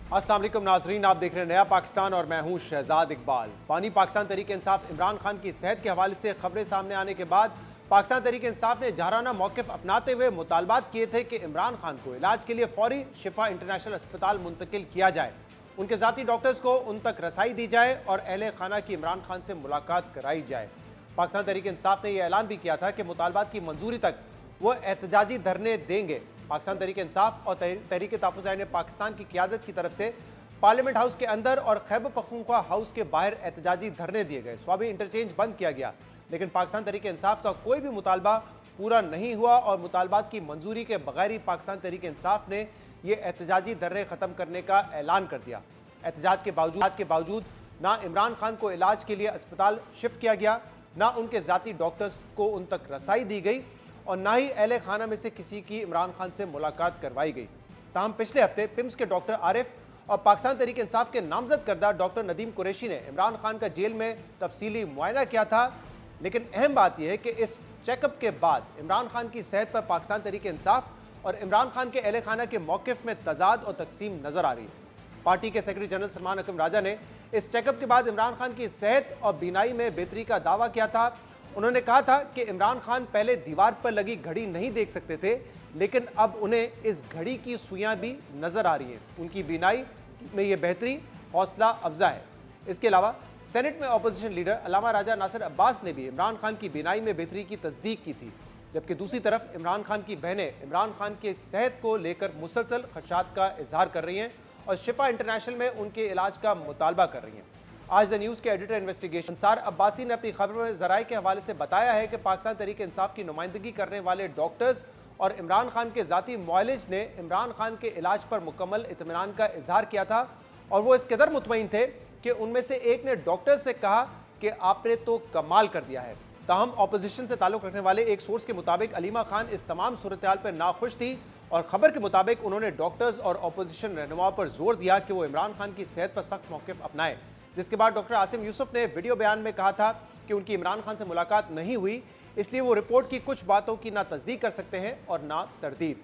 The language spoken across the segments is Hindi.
अस्सलाम वालेकुम नाजरीन, आप देख रहे हैं नया पाकिस्तान और मैं हूं शहजाद इकबाल। बानी पाकिस्तान तहरीक इंसाफ इमरान खान की सेहत के हवाले से खबरें सामने आने के बाद पाकिस्तान तहरीक इंसाफ ने जहराना मौक़िफ़ अपनाते हुए मुतालबात किए थे कि इमरान खान को इलाज के लिए फौरी शिफा इंटरनेशनल अस्पताल मुंतकिल किया जाए, उनके ज़ाती डॉक्टर्स को उन तक रसाई दी जाए और अहले खाना की इमरान खान से मुलाकात कराई जाए। पाकिस्तान तहरीक इंसाफ ने यह ऐलान भी किया था कि मुतालबात की मंजूरी तक वो एहतजाजी धरने देंगे। पाकिस्तान तहरीक इंसाफ और तहरीक तहफ़्फ़ुज़ पाकिस्तान की क़यादत की तरफ से पार्लियामेंट हाउस के अंदर और खैबर पख्तूनख्वा हाउस के बाहर एहतजाजी धरने दिए गए। स्वाबी इंटरचेंज बंद किया गया, लेकिन पाकिस्तान तहरीक इंसाफ का कोई भी मुतालबा पूरा नहीं हुआ और मुतालबात की मंजूरी के बगैर ही पाकिस्तान तहरीक इंसाफ ने यह एहतजाजी धरने ख़त्म करने का ऐलान कर दिया। एहतजाज के बावजूद ना इमरान खान को इलाज के लिए अस्पताल शिफ्ट किया गया, ना उनके ज़ाती डॉक्टर्स को उन तक रसाई दी गई और ना ही अहले खाना में से किसी की इमरान खान से मुलाकात करवाई गई। ताहम पिछले हफ्ते पिम्स के डॉक्टर आरिफ और पाकिस्तान तहरीक इंसाफ के नामजद करदा डॉक्टर नदीम कुरैशी ने इमरान खान का जेल में तफसीली मुआयना किया था, लेकिन अहम बात यह है कि इस चेकअप के बाद इमरान खान की सेहत पर पाकिस्तान तहरीक इंसाफ और इमरान खान के अहले खाना के मौक़िफ़ में तजाद और तकसीम नजर आ रही है। पार्टी के सेक्रेटरी जनरल सलमान अकरम राजा ने इस चेकअप के बाद इमरान खान की सेहत और बीनाई में बेहतरी का दावा किया था। उन्होंने कहा था कि इमरान खान पहले दीवार पर लगी घड़ी नहीं देख सकते थे, लेकिन अब उन्हें इस घड़ी की सुइयां भी नजर आ रही हैं। उनकी बीनाई में यह बेहतरी हौसला अफजा है। इसके अलावा सेनेट में अपोजिशन लीडर अल्लामा राजा नासिर अब्बास ने भी इमरान खान की बीनाई में बेहतरी की तस्दीक की थी, जबकि दूसरी तरफ इमरान खान की बहनें इमरान खान के सेहत को लेकर मुसलसल खदशात का इजहार कर रही हैं और शिफा इंटरनेशनल में उनके इलाज का मुतालबा कर रही हैं। आज द न्यूज़ के एडिटर इन्वेस्टिगेशन अंसार अब्बासी ने अपनी खबर में ज़राए के हवाले से बताया है कि पाकिस्तान तहरीक इंसाफ की नुमाइंदगी करने वाले डॉक्टर्स और इमरान खान के ज़ाती मुआलिज ने इमरान खान के इलाज पर मुकम्मल इत्मीनान का इजहार किया था और वो इस कदर मुतमईन थे कि उनमें से एक ने डॉक्टर से कहा कि आपने तो कमाल कर दिया है। ताहम अपोजिशन से ताल्लुक़ रखने वाले एक सोर्स के मुताबिक अलीमा खान इस तमाम सूरत-ए-हाल पर नाखुश थी और खबर के मुताबिक उन्होंने डॉक्टर्स और अपोजिशन रहनुमाओं पर जोर दिया कि वो इमरान खान की सेहत पर सख्त मौक़िफ़ अपनाएं। जिसके बाद डॉक्टर आसिम यूसुफ ने वीडियो बयान में कहा था कि उनकी इमरान खान से मुलाकात नहीं हुई, इसलिए वो रिपोर्ट की कुछ बातों की ना तस्दीक कर सकते हैं और ना तरदीद।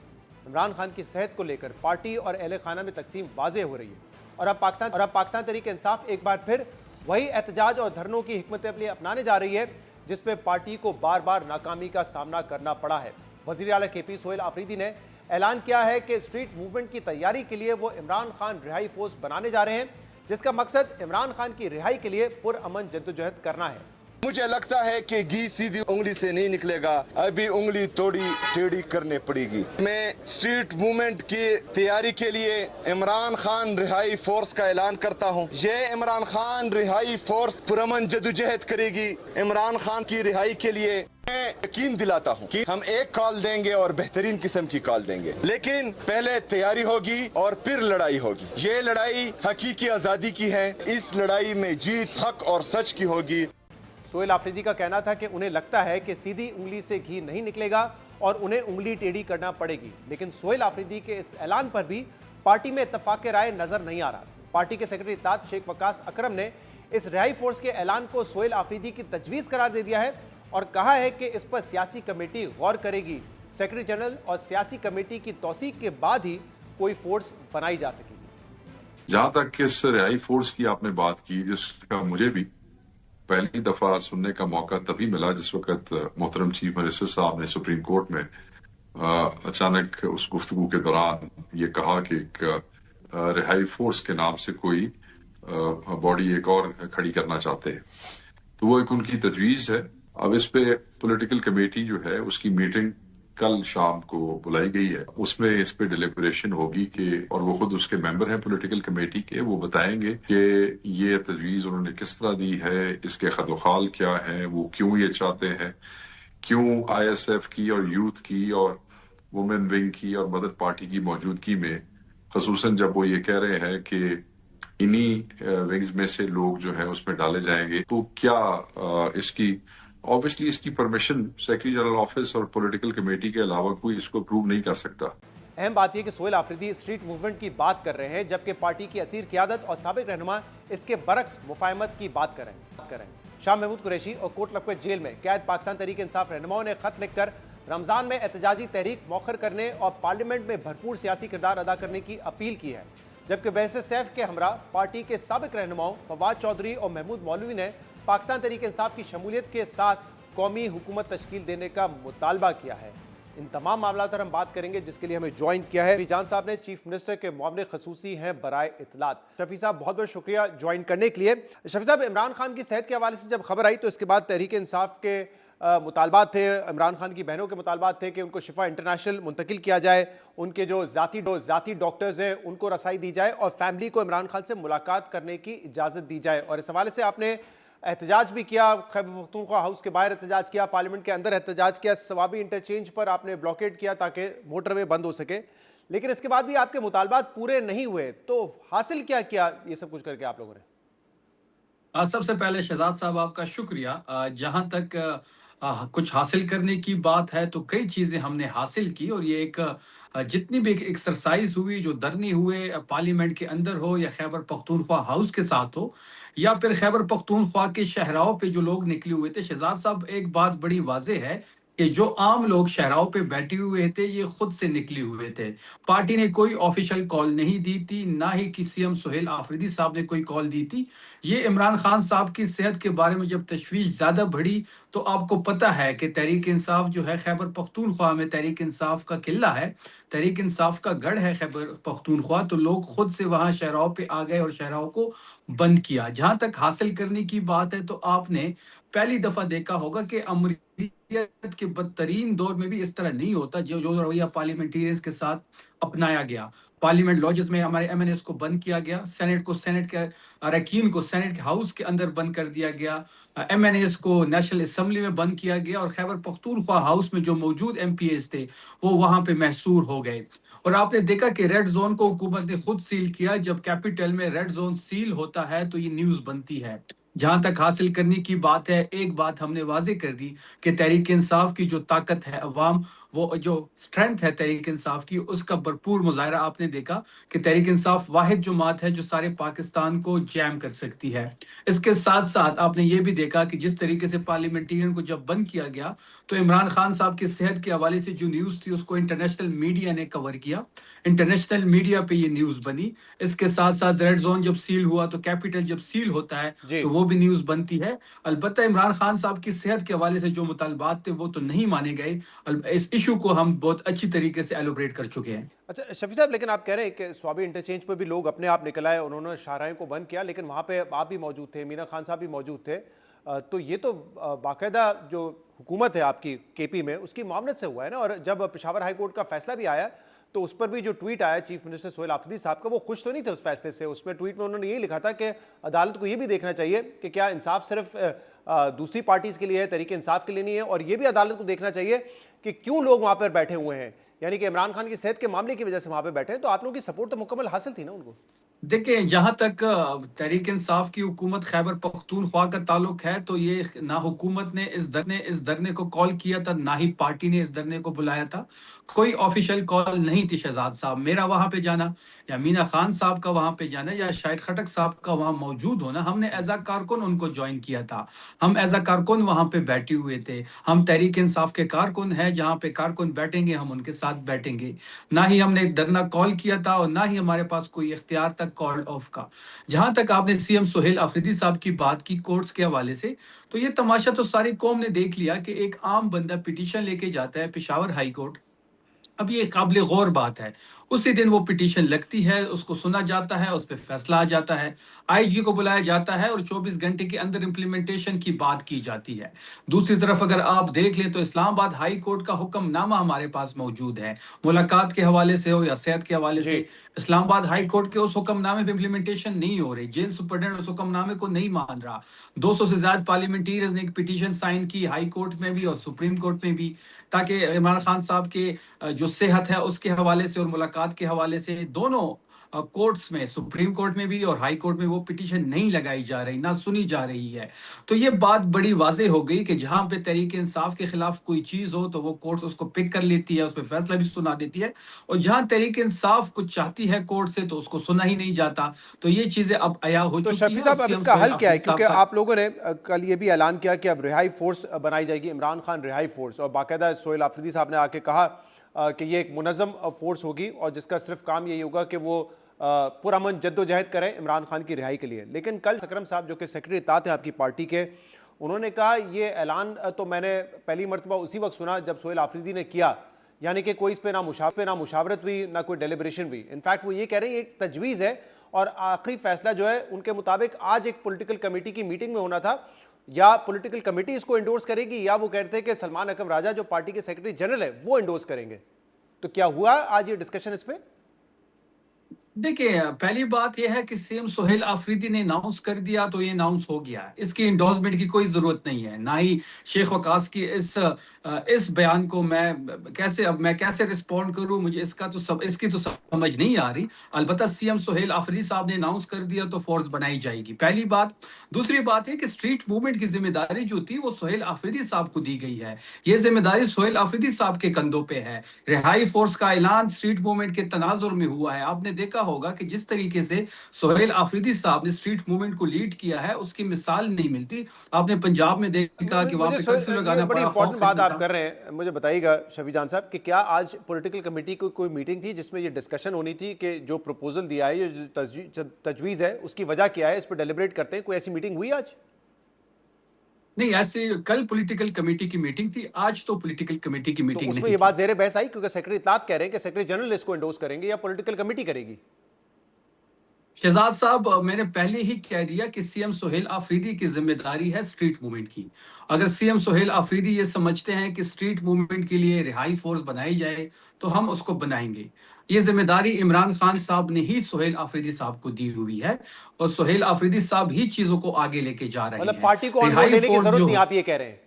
इमरान खान की सेहत को लेकर पार्टी और अहले खाना में तकसीम वाज़े हो रही है और अब पाकिस्तान तहरीक इंसाफ एक बार फिर वही एहतजाज और धरनों की हिकमत अमली अपनाने जा रही है जिसमें पार्टी को बार बार नाकामी का सामना करना पड़ा है। वज़ीर आला KP सोहेल आफरीदी ने ऐलान किया है कि स्ट्रीट मूवमेंट की तैयारी के लिए वो इमरान खान रिहाई फोर्स बनाने जा रहे हैं, जिसका मकसद इमरान खान की रिहाई के लिए पुरअमन जद्दोजहद करना है। मुझे लगता है कि घी सीधी उंगली से नहीं निकलेगा, अभी उंगली थोड़ी टेढ़ी करनी पड़ेगी। मैं स्ट्रीट मूवमेंट की तैयारी के लिए इमरान खान रिहाई फोर्स का ऐलान करता हूं। ये इमरान खान रिहाई फोर्स पुरअमन जद्दोजहद करेगी। इमरान खान की रिहाई के लिए मैं यकीन दिलाता हूं कि हम एक कॉल देंगे और बेहतरीन किस्म की कॉल देंगे, लेकिन पहले तैयारी होगी और फिर लड़ाई होगी। ये लड़ाई हकीकी आजादी की है, इस लड़ाई में जीत हक और सच की होगी। सोहेल आफरीदी का कहना था कि उन्हें लगता है कि सीधी उंगली से घी नहीं निकलेगा और उन्हें उंगली टेढ़ी करना पड़ेगी, लेकिन सोहेल आफरीदी के इस ऐलान पर भी पार्टी में इत्तफाक राय नजर नहीं आ रहा। पार्टी के सेक्रेटरी इत्तेहाद शेख वकास अकरम ने इस रिहाई फोर्स के ऐलान को सोहेल आफरीदी की तजवीज़ करार दे दिया है और कहा है कि इस पर सियासी कमेटी गौर करेगी। सेक्रेटरी जनरल और सियासी कमेटी की तौसीक के बाद ही कोई फोर्स बनाई जा सकेगी। जहां तक कि इस रिहाई फोर्स की आपने बात की, जिसका मुझे भी पहली दफा सुनने का मौका तभी मिला जिस वक्त मोहतरम चीफ मिनिस्टर साहब ने सुप्रीम कोर्ट में अचानक उस गुफ्तगू के दौरान ये कहा कि एक रिहाई फोर्स के नाम से कोई बॉडी एक और खड़ी करना चाहते हैं, तो वो एक उनकी तजवीज है। अब इस पे पॉलिटिकल कमेटी जो है उसकी मीटिंग कल शाम को बुलाई गई है, उसमें इस पे डिलिबरेशन होगी कि, और वो खुद उसके मेंबर हैं पॉलिटिकल कमेटी के, वो बताएंगे कि ये तजवीज उन्होंने किस तरह दी है, इसके खदोखाल क्या है, वो क्यों ये चाहते हैं, क्यों ISF की और यूथ की और वुमेन विंग की और मदर पार्टी की मौजूदगी में, खसूसन जब वो ये कह रहे हैं कि इन्हीं विंग्स में से लोग जो है उसमें डाले जाएंगे, तो क्या इसकी ऑब्वियसली इसकी परमिशन सेक्रेटरी जनरल ऑफिस और पॉलिटिकल कमेटी के अलावा कोई इसको अप्रूव नहीं कर सकता। अहम बात यह कि सोहेल आफरीदी स्ट्रीट मूवमेंट की बात कर रहे हैं, जबकि पार्टी की असीर क़यादत और साबिक रहनुमा इसके बरक्स मुफाहमत की बात कर रहे हैं। शाह महमूद कुरैशी और कोट लखपत जेल में कैद पाकिस्तान तहरीक इंसाफ रहनुमाओं ने खत लिखकर रमजान में एहतजाजी तहरीक मौखर करने और पार्लियामेंट में भरपूर सियासी किरदार अदा करने की अपील की है। जबकि बहस सैफ के हमरा पार्टी के साबिक रहनुमाओं फवाद चौधरी और महमूद मौलवी ने पाकिस्तान तहरीक इंसाफ की शमूलियत के साथ कौमी हुकूमत तश्कील देने का मुतालबा किया है। इन तमाम मामलों पर हम बात करेंगे, जिसके लिए हमें ज्वाइन किया है जान साहब ने, चीफ मिनिस्टर के मुआविन खसूसी हैं बराए इत्तलात। शफी साहब बहुत बहुत शुक्रिया ज्वाइन करने के लिए। शफी साहब, इमरान खान की सेहत के हवाले से जब खबर आई तो इसके बाद तहरीक इंसाफ के मुतालबात थे, इमरान खान की बहनों के मुतालबात थे कि उनको शिफा इंटरनेशनल मुंतकिल किया जाए, उनके जो जाती डॉक्टर्स हैं उनको रसाई दी जाए और फैमिली को इमरान खान से मुलाकात करने की इजाज़त दी जाए। और इस हवाले से आपने एहतजाज भी किया, खैबर पख्तूनख्वा हाउस के बाहर एहतजाज किया, पार्लियामेंट के अंदर एहतजाज किया, सवाबी इंटरचेंज पर आपने ब्लॉकेट किया ताकि मोटरवे बंद हो सके। लेकिन इसके बाद भी आपके मुतालबात पूरे नहीं हुए, तो हासिल क्या किया ये सब कुछ करके आप लोगों ने? सबसे पहले शहजाद साहब आपका शुक्रिया। जहाँ तक कुछ हासिल करने की बात है तो कई चीज़ें हमने हासिल की, और ये एक जितनी भी एक एक्सरसाइज हुई, जो धरने हुए पार्लियामेंट के अंदर हो या खैबर पख्तूनख्वा हाउस के साथ हो या फिर खैबर पख्तूनख्वा के शहराओं पे जो लोग निकले हुए थे, शहजाद साहब एक बात बड़ी वाज़ेह है कि जो आम लोग शहराओं पे बैठे हुए थे ये खुद से निकले हुए थे। पार्टी ने कोई ऑफिशियल कॉल नहीं दी थी, ना ही कि सीएम सुहेल आफरीदी साहब ने कोई कॉल दी थी। ये इमरान खान साहब की सेहत के बारे में जब तशवीश ज्यादा बढ़ी तो आपको पता है कि तहरीक इंसाफ जो है खैबर पख्तूनख्वा में तहरीक इंसाफ का किला है, तहरीक इंसाफ का गढ़ है खैबर पख्तूनख्वा, तो लोग खुद से वहां शहराओं पे आ गए और शहराओं को बंद किया। जहां तक हासिल करने की बात है तो आपने पहली दफा देखा होगा कि अमरीकियत के बदतरीन दौर में भी इस तरह नहीं होता जो जो रवैया पार्लियामेंटेरियंस के साथ अपनाया गया। पार्लियामेंट लॉजेस में हमारे एमएनएस को बंद किया गया, सेनेट के अरकान को सेनेट हाउस के अंदर बंद कर दिया गया, एमएनएस को नेशनल असेंबली में बंद किया गया, और खैबर पख्तूनख्वा हाउस में जो मौजूद एमपीएस थे वो वहां पे महसूर हो गए। और आपने देखा कि रेड जोन को हुकूमत ने खुद सील किया। जब कैपिटल में रेड जोन सील होता है तो ये न्यूज बनती है। जहां तक हासिल करने की बात है, एक बात हमने वाजे कर दी कि तहरीक इंसाफ की जो ताकत है, अवाम वो जो स्ट्रेंथ है तहरीक इंसाफ की, उसका भरपूर मुजाहरा आपने देखा कि तहरीक इंसाफ वाहिद जमात है जो सारे पाकिस्तान को जैम कर सकती है। इसके साथ साथ आपने ये भी देखा कि जिस तरीके से पार्लियामेंटेरियन को जब बंद किया गया तो इमरान खान साहब की सेहत के हवाले से जो न्यूज थी उसको इंटरनेशनल मीडिया ने कवर किया, इंटरनेशनल मीडिया पे ये न्यूज बनी। इसके साथ साथ रेड जोन जब सील हुआ तो कैपिटल जब सील होता है तो वो भी न्यूज बनती है। अलबत्ता इमरान खान साहब की सेहत के हवाले से जो मुतालबात थे वो तो नहीं माने गए। इस इशू को हम बहुत अच्छी तरीके से एलोब्रेट कर चुके हैं। अच्छा शफी साहब, लेकिन आप कह रहे हैं कि स्वाबी इंटरचेंज पर भी लोग अपने आप निकल आए, उन्होंने शाहराहों को बंद किया, लेकिन वहाँ पे आप भी मौजूद थे, मीना खान साहब भी मौजूद थे, तो ये तो बाकायदा जो हुकूमत है आपकी केपी में उसकी मामलत से हुआ है ना। और जब पेशावर हाई कोर्ट का फैसला भी आया तो उस पर भी जो ट्वीट आया चीफ मिनिस्टर सुहेल आफरीदी साहब का, वो खुश तो नहीं थे उस फैसले से। उसमें ट्वीट में उन्होंने यही लिखा था कि अदालत को ये भी देखना चाहिए कि क्या इंसाफ सिर्फ दूसरी पार्टीज के लिए है, तरीके इंसाफ के लिए नहीं है, और ये भी अदालत को देखना चाहिए कि क्यों लोग वहां पर बैठे हुए हैं, यानी कि इमरान खान की सेहत के मामले की वजह से वहां पर बैठे हैं। तो आप लोगों की सपोर्ट तो मुकम्मल हासिल थी ना उनको। देखिए, जहां तक तहरीक इंसाफ की हुकूमत खैबर पख्तूनख्वा का ताल्लुक है तो ये ना हुकूमत ने इस धरने को कॉल किया था, ना ही पार्टी ने इस धरने को बुलाया था। कोई ऑफिशियल कॉल नहीं थी शहजाद साहब। मेरा वहां पे जाना या मीना खान साहब का वहां पे जाना या शाहिद खटक साहब का वहां मौजूद होना, हमने एज अ कारकुन उनको ज्वाइन किया था। हम एज अ कारकुन वहां पे बैठे हुए थे। हम तहरीक इंसाफ के कारकुन हैं, जहां पे कारकुन बैठेंगे हम उनके साथ बैठेंगे। ना ही हमने धरना कॉल किया था और ना ही हमारे पास कोई इख्तियार तक कॉल ऑफ का। जहां तक आपने सीएम सुहेल आफरीदी साहब की बात की कोर्ट्स के हवाले से, तो ये तमाशा तो सारी कौम ने देख लिया कि एक आम बंदा पिटीशन लेके जाता है पेशावर हाई कोर्ट। अब ये काबिल गौर बात है, उसी दिन वो पिटीशन लगती है, उसको सुना जाता है, उस पर फैसला आ जाता है, आईजी को बुलाया जाता है और 24 घंटे के अंदर इंप्लीमेंटेशन की बात की जाती है। दूसरी तरफ अगर आप देख लें तो इस्लामाबाद हाई कोर्ट का हुक्मनामा हमारे पास मौजूद है, मुलाकात के हवाले से हो या सेहत के हवाले से। इस्लामाबाद हाई कोर्ट के उस हुक्मनामे पे इंप्लीमेंटेशन नहीं हो रही, जेल सुपरडेंट उस हुक्मनामे को नहीं मान रहा। 200 से ज्यादा पार्लियामेंटेरियंस ने एक पिटीशन साइन की हाई कोर्ट में भी और सुप्रीम कोर्ट में भी, ताकि इमरान खान साहब के जो सेहत है उसके हवाले से और मुलाकात के हवाले से दोनों कोर्ट्स में, सुप्रीम कोर्ट में भी और हाई कोर्ट में, वो पिटीशन नहीं लगाई जा रही, ना सुनी जा रही है। तो ये बात बड़ी वाज़ेह हो गई कि जहां पे तहरीक इंसाफ के खिलाफ कोई चीज हो तो वो कोर्ट उसको पिक कर लेती है, उस पर फैसला भी सुना देती है, और जहां तहरीक इंसाफ कुछ चाहती है कोर्ट से तो उसको सुना ही नहीं जाता। तो ये चीजें अब अया हो तो चुकी शफी है। साहब, अब इसका हल क्या है? क्योंकि आप लोगों ने कल ये भी ऐलान किया कि अब रिहाई फोर्स बनाई जाएगी, इमरान खान रिहाई फोर्स, और बाकायदा सुहेल आफरीदी साहब ने आके कहा कि ये एक मुनज़्ज़म फोर्स होगी और जिसका सिर्फ काम यही होगा कि वो पुरअमन जद्दोजहद करें इमरान खान की रिहाई के लिए। लेकिन कल सकरम साहब जो कि सेक्रेटरी इत्तेलात हैं आपकी पार्टी के, उन्होंने कहा ये ऐलान तो मैंने पहली मरतबा उसी वक्त सुना जब सोहेल आफरीदी ने किया, यानी कि कोई इस पे ना मुशावरत हुई ना कोई डेलिब्रेशन हुई। इनफैक्ट वो ये कह रहे हैं एक तजवीज़ है और आखिरी फैसला जो है उनके मुताबिक आज एक पॉलिटिकल कमेटी की मीटिंग में होना था, या पॉलिटिकल कमेटी इसको एंडोर्स करेगी या वो कहते हैं कि सलमान अकरम राजा जो पार्टी के सेक्रेटरी जनरल है वो एंडोर्स करेंगे। तो क्या हुआ आज ये डिस्कशन इस पे? देखिए, पहली बात यह है कि सीएम सोहेल आफरीदी ने अनाउंस कर दिया तो ये अनाउंस हो गया। इसकी एंडोर्समेंट की कोई जरूरत नहीं है, ना ही शेख वकास की इस बयान को मैं कैसे रिस्पॉन्ड करूं, मुझे इसकी तो समझ नहीं आ रही। अलबत्ता सीएम सोहेल आफरीदी साहब ने अनाउंस कर दिया तो फोर्स बनाई जाएगी, पहली बात। दूसरी बात है कि स्ट्रीट मूवमेंट की जिम्मेदारी जो थी वो सोहेल आफरीदी साहब को दी गई है। ये जिम्मेदारी सोहेल आफरीदी साहब के कंधों पे है। रिहाई फोर्स का ऐलान स्ट्रीट मूवमेंट के तनाजुर में हुआ है। आपने देखा होगा कि जिस तरीके से सोहेल आफरीदी साहब ने स्ट्रीट मूवमेंट को लीड किया है उसकी मिसाल नहीं मिलती। आपने पंजाब में देखा कि वहां पे कर्फ्यू लगाना बड़ी पड़ा, इंपॉर्टेंट खौफ बात आप था। कर रहे हैं, मुझे बताइएगा शफी जान साहब कि क्या आज पॉलिटिकल कमेटी की कोई मीटिंग थी जिसमें ये डिस्कशन होनी थी कि जो प्रपोजल दिया है, ये जो तजवीज़ है उसकी वजह क्या है, इस पर डेलिब्रेट करते हैं? कोई ऐसी मीटिंग हुई आज? नहीं, ऐसे कल पॉलिटिकल कमेटी की मीटिंग थी, आज तो पॉलिटिकल कमेटी की तो मीटिंग उसमें नहीं ये थी। बात ज़ेर बहस आई क्योंकि सेक्रेटरी इत्तेलात कह रहे हैं कि सेक्रेटरी जनरल इसको एंडोर्स करेंगे या पॉलिटिकल कमेटी करेगी। शहजाद साहब, मैंने पहले ही कह दिया कि सीएम सोहेल आफरीदी की जिम्मेदारी है स्ट्रीट मूवमेंट की। अगर सीएम सोहेल आफरीदी ये समझते हैं कि स्ट्रीट मूवमेंट के लिए रिहाई फोर्स बनाई जाए तो हम उसको बनाएंगे। ये जिम्मेदारी इमरान खान साहब ने ही सोहेल आफरीदी साहब को दी हुई है और सोहेल आफरीदी साहब ही चीजों को आगे लेके जा रहे मतलब हैं। पार्टी को ऑन बोर्ड रिहाई लेने की फोर्स जरूरत जो नहीं, आप ये कह रहे हैं?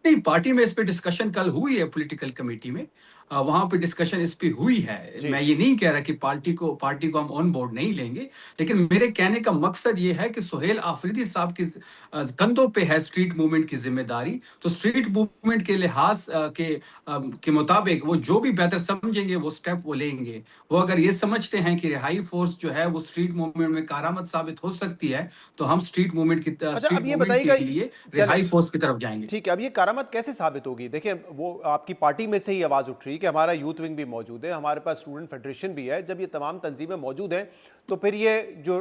नहीं, पार्टी में इस पे डिस्कशन कल हुई है, पॉलिटिकल कमेटी में वहां पे डिस्कशन इस पे हुई है। जी। मैं ये नहीं कह रहा कि पार्टी को हम ऑन बोर्ड नहीं लेंगे, लेकिन मेरे कहने का मकसद ये है कि सोहेल आफरीदी साहब के कंधों पे है स्ट्रीट मूवमेंट की जिम्मेदारी। तो स्ट्रीट मूवमेंट के लिहाज के मुताबिक वो जो भी बेहतर समझेंगे वो स्टेप वो लेंगे। वो अगर ये समझते हैं कि रिहाई फोर्स जो है वो स्ट्रीट मूवमेंट में कारआमद साबित हो सकती है तो हम अच्छा, अब स्ट्रीट ये मूवमेंट बताइएगा, के लिए चले रिहाई फोर्स की तरफ जाएंगे। ठीक है, अब ये करामत कैसे साबित होगी? देखिए, वो आपकी पार्टी में से ही आवाज़ उठ रही है कि हमारा यूथ विंग भी मौजूद है, हमारे पास स्टूडेंट फेडरेशन भी है। जब ये तमाम तंजीमें मौजूद हैं तो फिर ये जो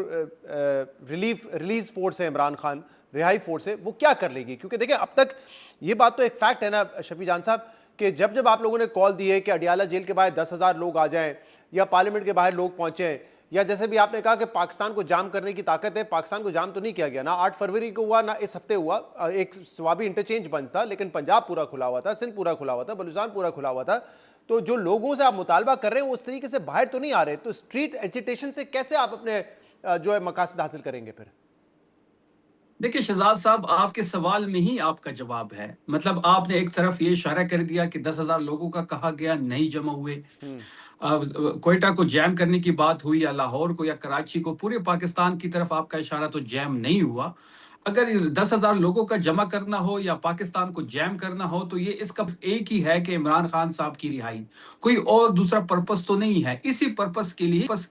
रिलीज फोर्स है इमरान खान, रिहाई फोर्स है, वो क्या कर लेगी? क्योंकि देखिए अब तक ये बात तो एक फैक्ट है ना शफी जान साहब कि जब जब आप लोगों ने कॉल दी है कि अडियाला जेल के बाहर 10,000 लोग आ जाएं या पार्लियामेंट के बाहर लोग पहुंचे, या जैसे भी आपने कहा कि पाकिस्तान को जाम करने की ताकत है, पाकिस्तान को जाम तो नहीं किया गया ना 8 फरवरी को हुआ ना इस हफ्ते हुआ। एक स्वाबी इंटरचेंज बंद था, लेकिन पंजाब पूरा खुला हुआ था, सिंध पूरा खुला हुआ था, बलूचिस्तान पूरा खुला हुआ था। तो जो लोगों से आप मुतालबा कर रहे हैं वो उस तरीके से बाहर तो नहीं आ रहे, तो स्ट्रीट एजिटेशन से कैसे आप अपने जो है मकासद हासिल करेंगे फिर? देखिए शहजाद साहब, आपके सवाल में ही आपका जवाब है। मतलब आपने एक तरफ ये इशारा कर दिया कि 10,000 लोगों का कहा गया नहीं जमा हुए। क्वेटा को जैम करने की बात हुई या लाहौर को या कराची को, पूरे पाकिस्तान की तरफ आपका इशारा तो जैम नहीं हुआ। अगर 10,000 लोगों का जमा करना हो या पाकिस्तान को जैम करना हो तो ये इसका एक ही है कि इमरान खान साहब की रिहाई, कोई और दूसरा पर्पस तो नहीं है। इसी पर्पस के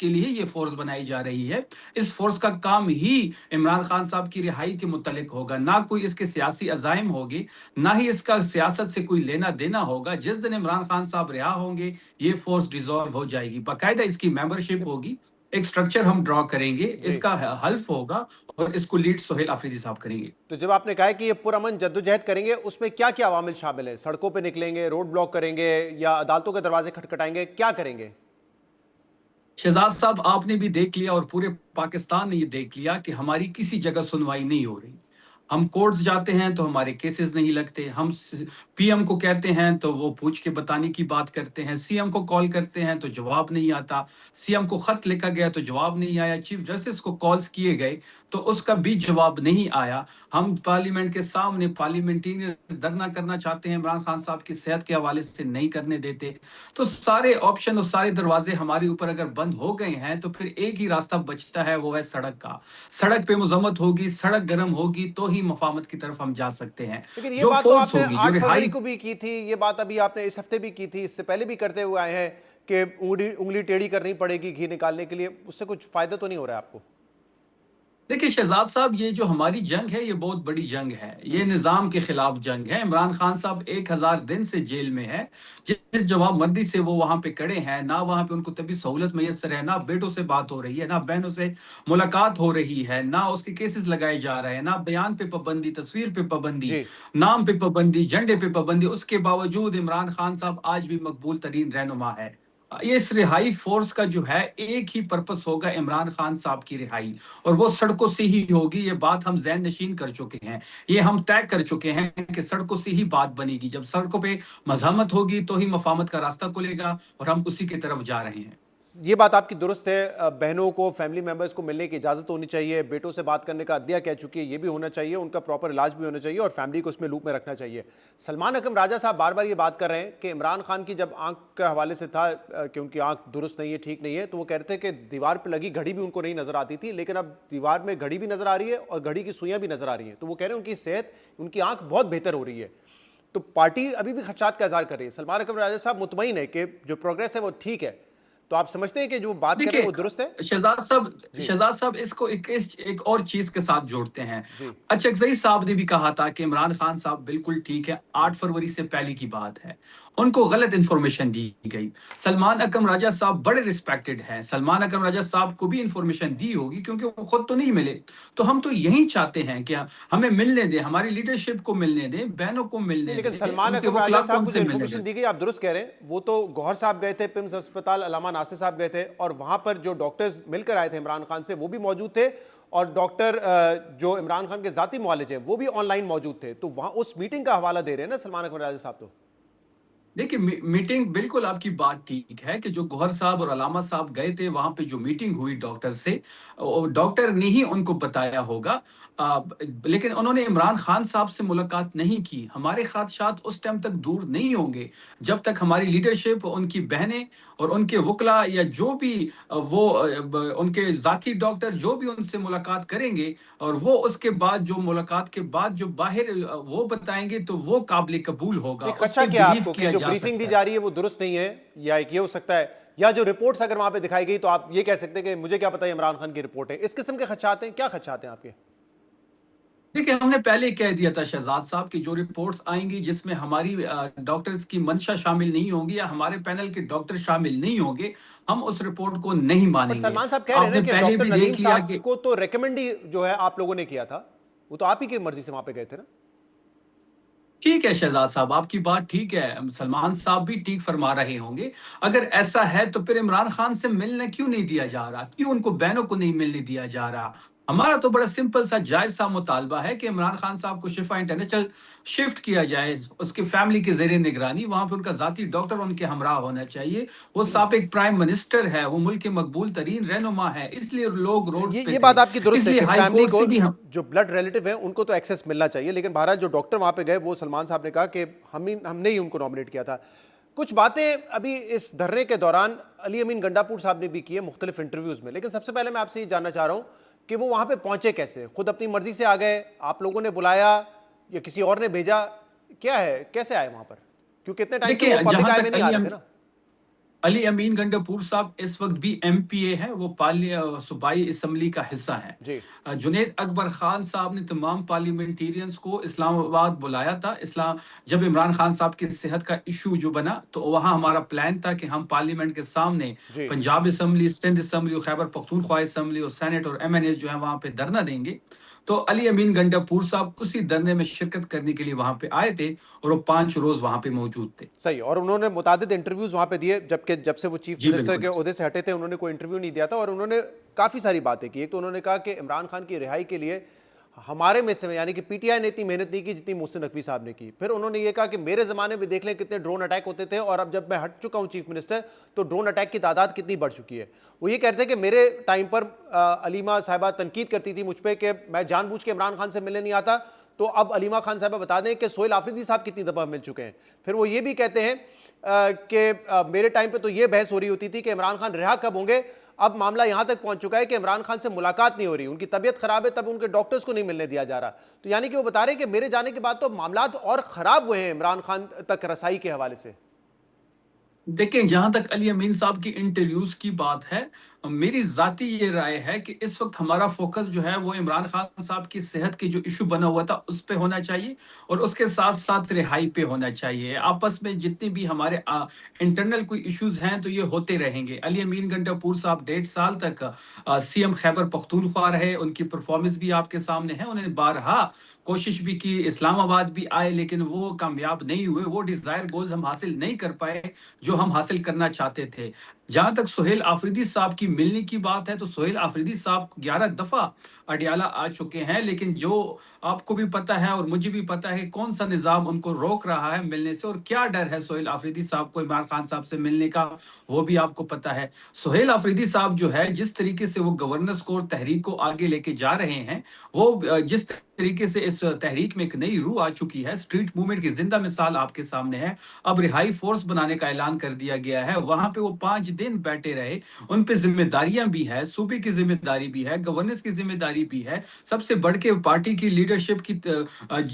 लिए ये फोर्स बनाई जा रही है। इस फोर्स का काम ही इमरान खान साहब की रिहाई के मुतल्लिक होगा, ना कोई इसके सियासी अजाइम होगी, ना ही इसका सियासत से कोई लेना देना होगा। जिस दिन इमरान खान साहब रिहा होंगे ये फोर्स डिसॉल्व हो जाएगी, बाकायदा इसकी मेंबरशिप होगी, एक स्ट्रक्चर हम ड्रॉ करेंगे, इसका हल्फ होगा और इसको लीड सोहेल आफरीदी साहब करेंगे। तो जब आपने कहा कि ये पुरअमन जद्दोजहद करेंगे, उसमें क्या क्या अवामिल शामिल है? सड़कों पे निकलेंगे, रोड ब्लॉक करेंगे या अदालतों के दरवाजे खटखटाएंगे, क्या करेंगे? शहजाद साहब, आपने भी देख लिया और पूरे पाकिस्तान ने ये देख लिया कि हमारी किसी जगह सुनवाई नहीं हो रही। हम कोर्ट्स जाते हैं तो हमारे केसेस नहीं लगते, हम पीएम को कहते हैं तो वो पूछ के बताने की बात करते हैं, सीएम को कॉल करते हैं तो जवाब नहीं आता, सीएम को खत लिखा गया तो जवाब नहीं आया, चीफ जस्टिस को कॉल्स किए गए तो उसका भी जवाब नहीं आया। हम पार्लियामेंट के सामने पार्लियामेंटेरियन धरना करना चाहते हैं, इमरान खान साहब की सेहत के हवाले से नहीं करने देते। तो सारे ऑप्शन और सारे दरवाजे हमारे ऊपर अगर बंद हो गए हैं तो फिर एक ही रास्ता बचता है, वो है सड़क का। सड़क पे मजम्मत होगी, सड़क गर्म होगी तो ही मफामत की तरफ हम जा सकते हैं। लेकिन ये जो बात तो फोर्स आपने होगी, जो 8 फरवरी रिहाई, को भी की थी, ये बात अभी आपने इस हफ्ते भी की थी, इससे पहले भी करते हुए आए हैं कि उंगली टेढ़ी करनी पड़ेगी घी निकालने के लिए। उससे कुछ फायदा तो नहीं हो रहा है आपको? देखिए शहजाद साहब, ये जो हमारी जंग है ये बहुत बड़ी जंग है, ये निज़ाम के खिलाफ जंग है। इमरान खान साहब 1000 दिन से जेल में है। जिस जवाबमर्दी से वो वहां पे खड़े हैं, ना वहां पे उनको तभी सहूलत मैसर है, ना बेटों से बात हो रही है, ना बहनों से मुलाकात हो रही है, ना उसके केसेस लगाए जा रहे हैं, ना बयान पे पाबंदी, तस्वीर पे पाबंदी, जी। नाम पे पाबंदी, झंडे पे पाबंदी। उसके बावजूद इमरान खान साहब आज भी मकबूल तरीन रहनुमा है। ये इस रिहाई फोर्स का जो है एक ही पर्पस होगा, इमरान खान साहब की रिहाई, और वो सड़कों से ही होगी। ये बात हम ज़हन नशीन कर चुके हैं, ये हम तय कर चुके हैं कि सड़कों से ही बात बनेगी। जब सड़कों पे मज़ामत होगी तो ही मफामत का रास्ता खुलेगा, और हम उसी की तरफ जा रहे हैं। ये बात आपकी दुरुस्त है। बहनों को, फैमिली मेंबर्स को मिलने की इजाज़त होनी चाहिए, बेटों से बात करने का अदलिया कह चुकी है, ये भी होना चाहिए, उनका प्रॉपर इलाज भी होना चाहिए और फैमिली को उसमें लूप में रखना चाहिए। सलमान अकरम राजा साहब बार बार ये बात कर रहे हैं कि इमरान खान की जब आंख के हवाले से था कि उनकी आंख दुरुस्त नहीं है, ठीक नहीं है, तो वो कह रहे थे कि दीवार पर लगी घड़ी भी उनको नहीं नजर आती थी, लेकिन अब दीवार में घड़ी भी नजर आ रही है और घड़ी की सुइयां भी नजर आ रही हैं। तो वो कह रहे हैं उनकी सेहत, उनकी आंख बहुत बेहतर हो रही है। तो पार्टी अभी भी खदशात का इजहार कर रही है। सलमान अकरम राजा साहब मुतमईन है कि जो प्रोग्रेस है वो ठीक है। तो आप समझते हैं कि जो बात कर रहे हैं देखिए वो दुरुस्त है? जी। शहजाद साहब इसको एक और चीज के साथ जोड़ते हैं। जी। अचकजई साहब ने भी कहा था कि इमरान खान साहब बिल्कुल ठीक है, 8 फरवरी से पहले की बात है, उनको गलत इंफॉर्मेशन दी गई। सलमान अकरम राजा साहब बड़े रिस्पेक्टेड हैं, सलमान अकरम राजा साहब को भी इंफॉर्मेशन दी होगी, क्योंकि वो खुद तो नहीं मिले। तो हम तो यही चाहते हैं कि हमें मिलने दें, हमारी लीडरशिप को मिलने दें, बहनों को नहीं, मिलने लेकिन दें, सलमान उनके अकरम राजा वकला को साहब को जो उनसे मिलने इन्फॉर्मेशन दें। दी गई, आप दुरुस्त कह रहे हैं, वो तो गौहर साहब गए थे पिम्स अस्पताल, अलामा नासिर साहब गए थे और वहां पर जो डॉक्टर्स मिलकर आए थे इमरान खान से वो भी मौजूद थे, और डॉक्टर जो इमरान खान के जाती मुआलिज हैं वो भी ऑनलाइन मौजूद थे। तो वहां उस मीटिंग का हवाला दे रहे हैं ना सलमान अकरम राजा साहब। तो देखिए मीटिंग, बिल्कुल आपकी बात ठीक है कि जो गौहर साहब और अलामा साहब गए थे वहां पे जो मीटिंग हुई डॉक्टर से, डॉक्टर ने ही उनको बताया होगा। लेकिन उन्होंने इमरान खान साहब से मुलाकात नहीं की। हमारे खादशात उस टाइम तक दूर नहीं होंगे जब तक हमारी लीडरशिप, उनकी बहनें और उनके वकला या जो भी उनके जाती डॉक्टर जो भी उनसे मुलाकात करेंगे, और वो उसके बाद जो मुलाकात के बाद जो बाहर वो बताएंगे, तो वो काबिल कबूल होगा, नहीं, उस खदशा पर क्या बिलीव आपको कि किया जो जा ब्रीफिंग दी सकता जा है। रही है वो दुरुस्त नहीं है, या एक ये हो सकता है, या जो रिपोर्ट्स अगर वहां पे दिखाई गई तो आप ये कह सकते हैं कि मुझे क्या पता है इमरान खान की रिपोर्ट है? इस किस्म के खदशात हैं, क्या खदशात हैं आपके? देखिए, हमने पहले ही कह दिया था शहजाद साहब की जो रिपोर्ट्स आएंगी जिसमें हमारी डॉक्टर्स की मंशा शामिल नहीं होगी या हमारे पैनल के डॉक्टर शामिल नहीं होंगे, हम उस रिपोर्ट को नहीं पर मानेंगे। सलमान साहब कह रहे हैं आपने ना कि पहले डॉक्टर भी नदीम देख लिया साहब कि को तो रेकमेंड ही जो है आप लोगों ने किया था, वो तो आप ही की मर्जी से वहां पे गए थे ना? ठीक है शहजाद साहब, आपकी बात ठीक है, सलमान साहब भी ठीक फरमा रहे होंगे। अगर ऐसा है तो फिर इमरान खान से मिलने क्यों नहीं दिया जा रहा, क्यों उनको बहनों को नहीं मिलने दिया जा रहा? हमारा तो बड़ा सिंपल सा जायज सा मुतालबा है कि इमरान खान साहब को शिफा इंटरनेशनल शिफ्ट किया जाए, उसकी फैमिली के जेर निगरानी, वहां पर उनका जाती डॉक्टर उनके हमरा होना चाहिए। वो साबिक प्राइम मिनिस्टर है, वो मुल्क के मकबूल तरीन रहनुमा है, इसलिए लोग रोड्स पे ये थे। बात आपकी दुरुस्त है इसलिए कि हाई फैमिली कोर्ट को, से भी हम जो ब्लड रिलेटिव है उनको तो एक्सेस मिलना चाहिए, लेकिन बहरहाल जो डॉक्टर वहां पे गए वो सलमान साहब ने कहा कि हमने ही उनको नॉमिनेट किया था। कुछ बातें अभी इस धरने के दौरान अली अमीन गंडापुर साहब ने भी की है मुख्तलिफ इंटरव्यूज में, लेकिन सबसे पहले मैं आपसे ये जानना चाह रहा हूं कि वो वहां पे पहुंचे कैसे? खुद अपनी मर्जी से आ गए, आप लोगों ने बुलाया, या किसी और ने भेजा? क्या है, कैसे आए वहां पर? क्योंकि इतने टाइम से देखिए, वो पब्लिक जहां आई में तक नहीं आ रहे थे ना। अली अमीन गंडापुर साहब इस वक्त भी एमपीए हैं, वो सूबाई असम्बली का हिस्सा हैं। जी। जुनेद अकबर खान साहब ने तमाम पार्लियामेंटेरियंस को इस्लामाबाद बुलाया था। इस्लाम जब इमरान खान साहब की सेहत का इशू जो बना, तो वहां हमारा प्लान था कि हम पार्लियामेंट के सामने जी। पंजाब असम्बली, सिंध असम्बली और खैबर पख्तूनख्वा असम्बली और सेनेट और एमएनएस जो है वहां पे धरना देंगे। तो अली अमीन गंडापुर साहब उसी धरने में शिरकत करने के लिए वहां पे आए थे, और वो 5 रोज वहां पे मौजूद थे। सही, और उन्होंने मुतादिद इंटरव्यूज वहां पे दिए, जबकि जब से वो चीफ जी मिनिस्टर के बिल्कुल। ओहदे से हटे थे उन्होंने कोई इंटरव्यू नहीं दिया था, और उन्होंने काफी सारी बातें की। एक तो उन्होंने कहा कि इमरान खान की रिहाई के लिए हमारे में से, यानी कि पीटीआई ने इतनी मेहनत नहीं की जितनी मोहसिन नकवी साहब ने की। फिर उन्होंने ये कहा कि मेरे जमाने में देख लें कितने ड्रोन अटैक होते थे, और अब जब मैं हट चुका हूं चीफ मिनिस्टर तो ड्रोन अटैक की तादाद कितनी बढ़ चुकी है। वो ये कहते हैं कि मेरे टाइम पर अलीमा साहिबा तनकीद करती थी मुझ पर कि मैं जानबूझ के इमरान खान से मिलने नहीं आता, तो अब अलीमा खान साहिबा बता दें कि सोहेल आफरीदी साहब कितनी दफा मिल चुके हैं। फिर वो ये भी कहते हैं कि मेरे टाइम पे तो ये बहस हो रही होती थी कि इमरान खान रिहा कब होंगे, अब मामला यहां तक पहुंच चुका है कि इमरान खान से मुलाकात नहीं हो रही, उनकी तबीयत खराब है तब उनके डॉक्टर्स को नहीं मिलने दिया जा रहा। तो यानी कि वो बता रहे हैं कि मेरे जाने के बाद तो मामला और खराब हुए हैं इमरान खान तक रसाई के हवाले से। देखिए, जहाँ तक अली अमीन साहब की इंटरव्यूज़ की बात है, मेरी ज़ाती ये राय है कि इस वक़्त हमारा फ़ोकस जो है वो इमरान खान साहब की सेहत की जो इश्यू बना हुआ था, उस पे होना चाहिए और उसके साथ-साथ रिहाई पे होना चाहिए। आपस में जितने भी हमारे इंटरनल कोई इश्यूज़ हैं, तो ये होते रहेंगे। अली अमीन गंडापुर साहब 1.5 साल तक सीएम खैबर पख्तूनख्वा रहे, उनकी परफ़ॉर्मेंस भी आपके सामने है। उन्होंने बारहा कोशिश भी की, इस्लामाबाद भी आए, लेकिन वो कामयाब नहीं हुए। वो डिज़ायर गोल्स हम हासिल नहीं कर पाए, जो हम हासिल करना चाहते थे। जहाँ तक सुहेल आफरीदी साहब की मिलने की बात है, तो सुहेल आफरीदी साहब 11 दफ़ा अडयाला आ चुके हैं, लेकिन जो आपको भी पता है और मुझे भी पता है कि कौन-सा निज़ाम उनको रोक रहा है मिलने से और क्या डर है सुहेल आफरीदी साहब को इमरान खान साहब से मिलने का, वो भी आपको पता है। सुहेल आफरीदी साहब जो है, जिस तरीके से वो गवर्नेंस कोर तहरीक को आगे लेके जा रहे हैं, वो जिस तरीके से इस तहरीक में एक नई रूह आ चुकी है, स्ट्रीट मूवमेंट की ज़िंदा मिसाल आपके सामने है। अब रिहाई फोर्स बनाने का ऐलान कर दिया गया है। वहाँ पे वो 5 दिन बैठे रहे, उन पे ज़िम्मेदारियाँ भी हैं, सूबे की ज़िम्मेदारी भी है, गवर्नेंस की ज़िम्मेदारी भी है। सबसे बढ़ के पार्टी की लीडरशिप की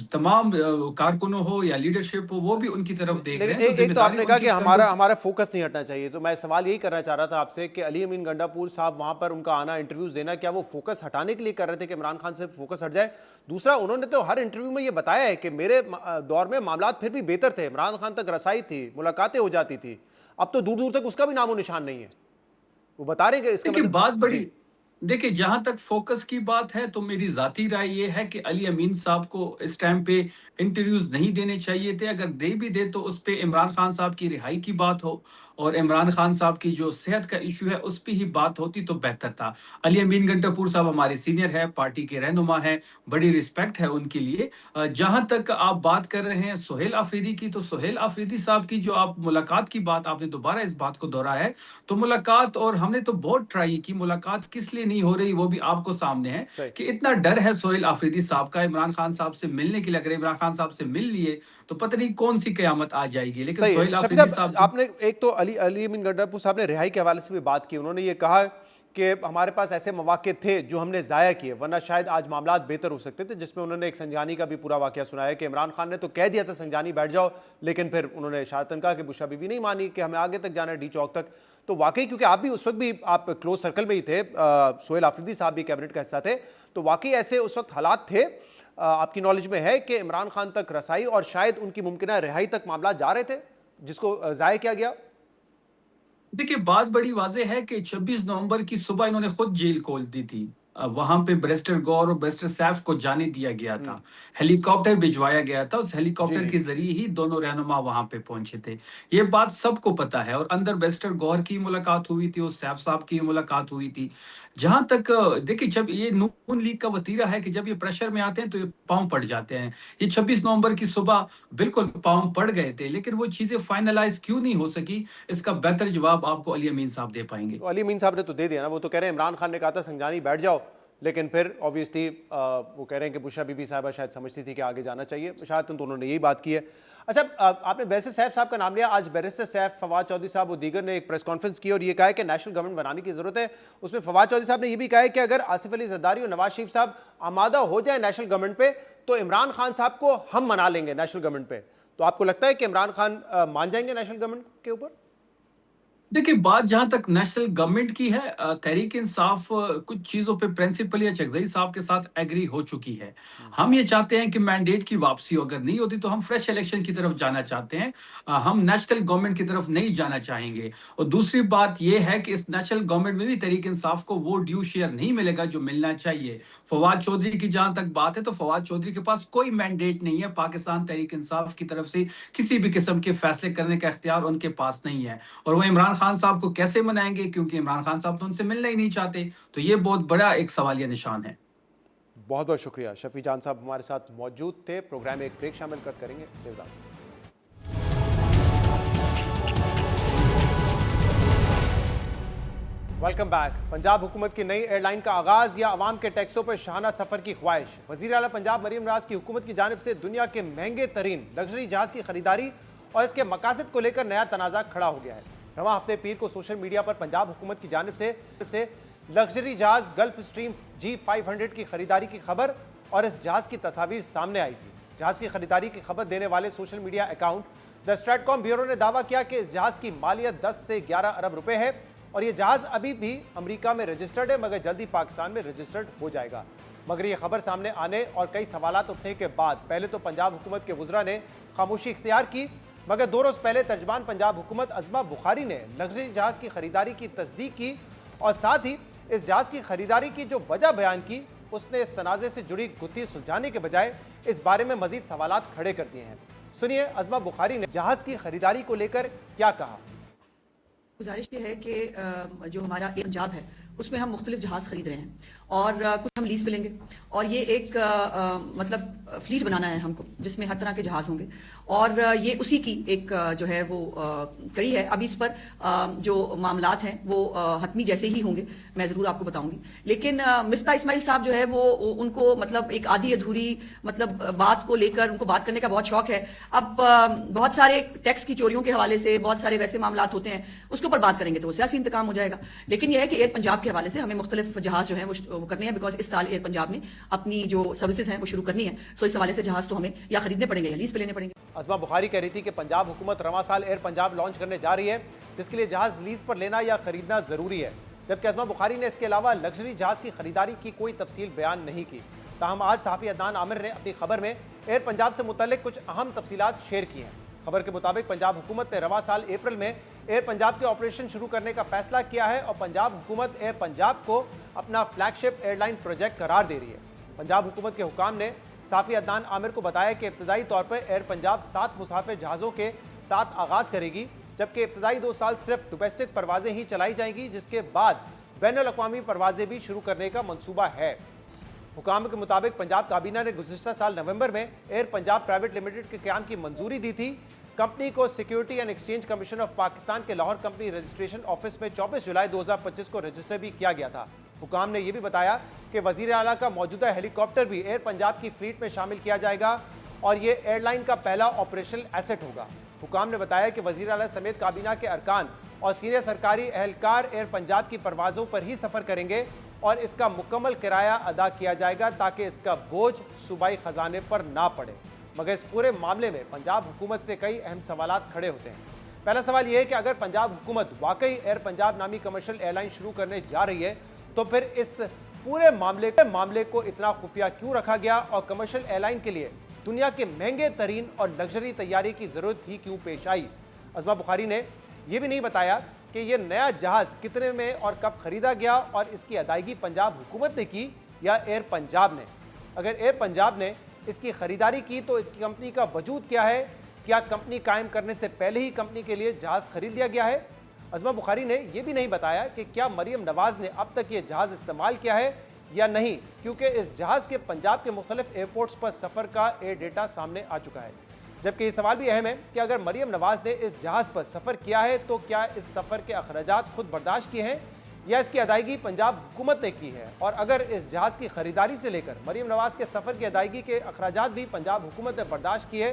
तमाम कारकुनों हो या लीडरशिप हो, वो भी उनकी तरफ देख रहे लेकिन हैं, तो एक तो ज़िम्मेदारी आपने कहा उनकी कि कंधों हमारा हमारा फोकस नहीं हटना चाहिए, तो मैं सवाल यही करना चाह रहा था आपसे कि अली अमीन गंडापुर साहब वहां पर उनका आना, इंटरव्यूज देना, क्या वो फोकस हटाने के लिए कर रहे थे कि इमरान खान से फोकस हट जाए? दूसरा, उन्होंने तो हर इंटरव्यू में ये बताया है कि मेरे दौर में मामला फिर भी बेहतर थे, इमरान खान तक रसाई थी, मुलाकातें हो जाती थी। अब तो दूर दूर तक उसका भी नामो निशान नहीं है। वो बता रहे हैं कि इसका देखिए, मतलब बात जी। बड़ी देखिए, जहाँ तक फ़ोकस की बात है, तो मेरी ज़ाती राय ये है कि अली अमीन साहब को इस टाइम पे इंटरव्यूज़ नहीं देने चाहिए थे। अगर दे भी दे, तो उस पे इमरान खान साहब की रिहाई की बात हो और इमरान खान साहब की जो सेहत का इश्यू है, उस पे ही बात होती तो बेहतर था। अली अमीन गंडापुर साहब हमारे सीनियर हैं, पार्टी के रहनुमा हैं, बड़ी रिस्पेक्ट है उनके लिए। जहाँ तक आप बात कर रहे हैं सुहेल आफरीदी की, तो सुहेल आफरीदी साहब की जो आप मुलाकात की बात आपने दोबारा इस बात को दोहराया है, तो मुलाकात और हमने तो बहुत ट्राई की, मुलाकात किस लिए नहीं हो रही वो भी आपको सामने है सही कि इतना डर है सोहेल आफरीदी साहब का इमरान खान साहब से मिलने के लिए। अगर इमरान खान साहब से मिल लिए, तो पता नहीं कौन सी कयामत आ जाएगी। लेकिन सही है। सोहेल शफी आफरीदी साहब, साहब की आपने एक तो अली अली अमीन गंडापुर साहब ने रिहाई के हवाले से भी बात की। उन्होंने ये कहा कि हमारे पास ऐसे मौके थे जो हमने ज़ाया किए, वरना शायद आज मामला बेहतर हो सकते थे, जिसमें उन्होंने एक संजानी का भी पूरा वाकया सुनाया कि इमरान खान ने तो कह दिया था संजानी बैठ जाओ, लेकिन फिर उन्होंने शायद कहा कि बुशरा बीबी नहीं मानी कि हमें आगे तक जाना है, डी चौक तक। तो वाकई, क्योंकि आप भी उस वक्त भी आप क्लोज सर्कल में ही थे, सोहेल आफरीदी साहब भी कैबिनेट का हिस्सा थे, तो वाकई ऐसे उस वक्त हालात थे, आपकी नॉलेज में है कि इमरान खान तक रसाई और शायद उनकी मुमकिन रिहाई तक मामला जा रहे थे, जिसको ज़ाया किया गया? देखिए, बात बड़ी वाज़ेह है कि 26 नवंबर की सुबह इन्होंने खुद जेल खोल दी थी। वहाँ पे बैरिस्टर गौर और बैरिस्टर सैफ को जाने दिया गया था। हेलीकॉप्टर भिजवाया गया था, उस जी हेलीकॉप्टर जी। के ज़रिए ही दोनों रहनुमा वहाँ पे पहुँचे थे। ये बात सबको पता है और अंदर बैरिस्टर गौर की मुलाकात हुई थी और सैफ साहब की मुलाकात हुई थी। जहाँ तक देखिए, जब ये नून लीग का वतीरा है कि जब ये प्रेशर में आते हैं, तो ये पाँव पड़ जाते हैं। ये 26 नवंबर की सुबह बिल्कुल पाँव पड़ गए थे, लेकिन वो चीज़ें फाइनलाइज़ क्यों नहीं हो सकी, इसका बेहतर जवाब आपको अली अमीन साहब दे पाएँगे। तो अली अमीन साहब ने तो दे दिया ना, वो तो कह रहे हैं इमरान खान ने कहा था संजानी बैठ जाओ, लेकिन फिर ऑब्वियसली वो कह रहे हैं कि बुशरा बीबी साहिबा शायद समझती थी कि आगे जाना चाहिए, शायद तो उन्होंने यही बात की है। अच्छा, आपने बैरिस्टर सैफ साहब का नाम लिया। आज बैरिस्टर सैफ, फवाद चौधरी साहब, वो दीगर ने एक प्रेस कॉन्फ्रेंस की और ये कहा है कि नेशनल गवर्नमेंट बनाने की जरूरत है। उसमें फवाद चौधरी साहब ने ये भी कहा है कि अगर आसिफ अली जरदारी और नवाज शरीफ साहब आमादा हो जाए नेशनल गवर्नमेंट पे, तो इमरान खान साहब को हम मना लेंगे नेशनल गवर्नमेंट पे। तो आपको लगता है कि इमरान खान मान जाएंगे नेशनल गवर्नमेंट के ऊपर? देखिए, बात जहाँ तक नेशनल गवर्नमेंट की है, तहरीक इंसाफ कुछ चीज़ों पे प्रिंसिपल या चकज़ई साहब के साथ एग्री हो चुकी है। हम ये चाहते हैं कि मैंडेट की वापसी हो, अगर नहीं होती तो हम फ्रेश इलेक्शन की तरफ जाना चाहते हैं। हम नेशनल गवर्नमेंट की तरफ नहीं जाना चाहेंगे। और दूसरी बात ये है कि इस नेशनल गवर्नमेंट में भी तहरीक इंसाफ को वो ड्यू शेयर नहीं मिलेगा जो मिलना चाहिए। फवाद चौधरी की जहाँ तक बात है, तो फवाद चौधरी के पास कोई मैंडेट नहीं है पाकिस्तान तहरीक इंसाफ की तरफ से, किसी भी किस्म के फैसले करने का इख्तियार उनके पास नहीं है। और वो इमरान खान साहब को कैसे मनाएंगे, क्योंकि इमरान खान साहब तो उनसे मिलना ही नहीं चाहते। तो ये बहुत बड़ा एक सवालिया निशान है। बहुत बहुत शुक्रिया। शफी जान साहब हमारे साथ मौजूद थे। प्रोग्राम में एक ब्रेक शामिल कर करेंगे, इसलिए उदास। Welcome back. पंजाब हुकूमत की नई एयरलाइन का आगाज या अवाम के टैक्सों पर शाहाना सफर की ख्वाहिश। वजीर आला पंजाब मरीम नवाज की हुकूमत की जानिब से दुनिया के महंगे तरीन लग्जरी जहाज की खरीदारी और इसके मकासद को लेकर नया तनाजा खड़ा हो गया है। रवां हफ्ते पीर को सोशल मीडिया पर पंजाब हुकूमत की जानिब से लग्जरी जहाज गल्फ स्ट्रीम G500 की खरीदारी की खबर और इस जहाज की तस्वीर सामने आई थी। जहाज की खरीदारी की खबर देने वाले social media account the StratCom bureau ने दावा किया कि इस जहाज की मालियत 10 से 11 अरब रुपए है और यह जहाज अभी भी अमेरिका में रजिस्टर्ड है, मगर जल्दी पाकिस्तान में रजिस्टर्ड हो जाएगा। मगर यह खबर सामने आने और कई सवालात उठने के बाद पहले तो पंजाब हुकूमत के वुज़रा ने खामोशी इख्तियार की, मगर 2 रोज पहले तर्जमान पंजाब हुकूमत अज़मा बुखारी ने लग्जरी जहाज की खरीदारी की तस्दीक की और साथ ही इस जहाज की खरीदारी की जो वजह बयान की, उसने इस तनाज़े से जुड़ी गुत्थी सुलझाने के बजाय इस बारे में मजीद सवालात खड़े कर दिए हैं। सुनिए अज़मा बुखारी ने जहाज की खरीदारी को लेकर क्या कहा। गुजारिश ये है कि जो हमारा एयर पंजाब है उसमें हम मुख्तलिफ जहाज खरीद रहे हैं और कुछ हम लीज पे लेंगे और ये एक मतलब फ्लीट बनाना है हमको जिसमें हर तरह के जहाज होंगे और ये उसी की एक जो है वो कड़ी है। अभी इस पर जो मामलात हैं वो हतमी जैसे ही होंगे, मैं ज़रूर आपको बताऊंगी। लेकिन मिफ्ता इस्माइल साहब जो है वो उनको मतलब एक आधी अधूरी मतलब बात को लेकर उनको बात करने का बहुत शौक है। अब बहुत सारे टैक्स की चोरियों के हवाले से बहुत सारे वैसे मामलात होते हैं, उसके ऊपर बात करेंगे तो वो सियासी इंतकाम हो जाएगा। लेकिन यह है कि एयर पंजाब के हवाले से हमें मुख्तलिफ जहाज जो है वो करने हैं, बिकॉज इस साल एयर पंजाब ने अपनी जो सर्विसेज हैं वो शुरू करनी है। सो इस हवाले से जहाज तो हमें या खरीदने पड़ेंगे या लीज पे लेने पड़ेंगे। अज़मा बुखारी कह रही थी कि पंजाब हुकूमत रवां साल एयर पंजाब लॉन्च करने जा रही है, जिसके लिए जहाज लीज पर लेना या खरीदना जरूरी है, जबकि अज़मा बुखारी ने इसके अलावा लग्जरी जहाज की खरीदारी की कोई तफसील बयान नहीं की। ताहम आज सहाफ़ी अदनान आमिर ने अपनी खबर में एयर पंजाब से मुतल्लिक कुछ अहम तफसीलात शेयर की हैं। खबर के मुताबिक पंजाब हुकूमत ने रवां साल अप्रैल में एयर पंजाब के ऑपरेशन शुरू करने का फैसला किया है और पंजाब हुकूमत एयर पंजाब को अपना फ्लैगशिप एयरलाइन प्रोजेक्ट करार दे रही है। पंजाब हुकूमत के हुकाम ने साफ़ी अदनान आमिर को बताया कि इब्तदाई तौर पर एयर पंजाब 7 मुसाफिर जहाज़ों के साथ आगाज़ करेगी, जबकि इब्तदाई 2 साल सिर्फ डोमेस्टिक परवाजें ही चलाई जाएंगी, जिसके बाद बैनुल-अक़वामी परवाजें भी शुरू करने का मनसूबा है। हुकाम के मुताबिक पंजाब काबीना ने गुज़िश्ता साल नवंबर में एयर पंजाब प्राइवेट लिमिटेड के क़याम की मंजूरी दी थी। कंपनी को security and exchange commission of Pakistan के लाहौर कंपनी रजिस्ट्रेशन ऑफिस में 24 जुलाई 2025 को रजिस्टर भी किया गया था। हुकाम ने यह भी बताया कि वजीर आला का मौजूदा हेलीकॉप्टर भी एयर पंजाब की फ्लीट में शामिल किया जाएगा और ये एयरलाइन का पहला ऑपरेशनल एसेट होगा। हुकाम ने बताया कि वजीर आला समेत काबीना के अरकान और सीनियर सरकारी एहलकार एयर पंजाब की परवाज़ों पर ही सफ़र करेंगे और इसका मुकम्मल किराया अदा किया जाएगा ताकि इसका बोझ सूबाई खजाने पर ना पड़े। मगर इस पूरे मामले में पंजाब हुकूमत से कई अहम सवालात खड़े होते हैं। पहला सवाल यह है कि अगर पंजाब हुकूमत वाकई एयर पंजाब नामी कमर्शियल एयरलाइन शुरू करने जा रही है तो फिर इस पूरे मामले को इतना खुफिया क्यों रखा गया और कमर्शियल एयरलाइन के लिए दुनिया के महंगे तरीन और लग्जरी तैयारी की जरूरत ही क्यों पेश आई। अज़मा बुखारी ने यह भी नहीं बताया कि यह नया जहाज कितने में और कब खरीदा गया और इसकी अदायगी पंजाब हुकूमत ने की या एयर पंजाब ने। अगर एयर पंजाब ने इसकी खरीदारी की तो इसकी कंपनी का वजूद क्या है, क्या कंपनी कायम करने से पहले ही कंपनी के लिए जहाज खरीद लिया गया है। अज़मा बुखारी ने यह भी नहीं बताया कि क्या मरियम नवाज ने अब तक ये जहाज इस्तेमाल किया है या नहीं, क्योंकि इस जहाज के पंजाब के मुख्तलिफ एयरपोर्ट्स पर सफ़र का एयर डेटा सामने आ चुका है। जबकि ये सवाल भी अहम है कि अगर मरियम नवाज ने इस जहाज पर सफ़र किया है तो क्या इस सफ़र के अखराजात खुद बर्दाश्त किए हैं या इसकी अदायगी पंजाब हुकूमत ने की है, और अगर इस जहाज की खरीदारी से लेकर मरियम नवाज के सफ़र की अदायगी के अखराजात भी पंजाब हुकूमत ने बर्दाश्त किए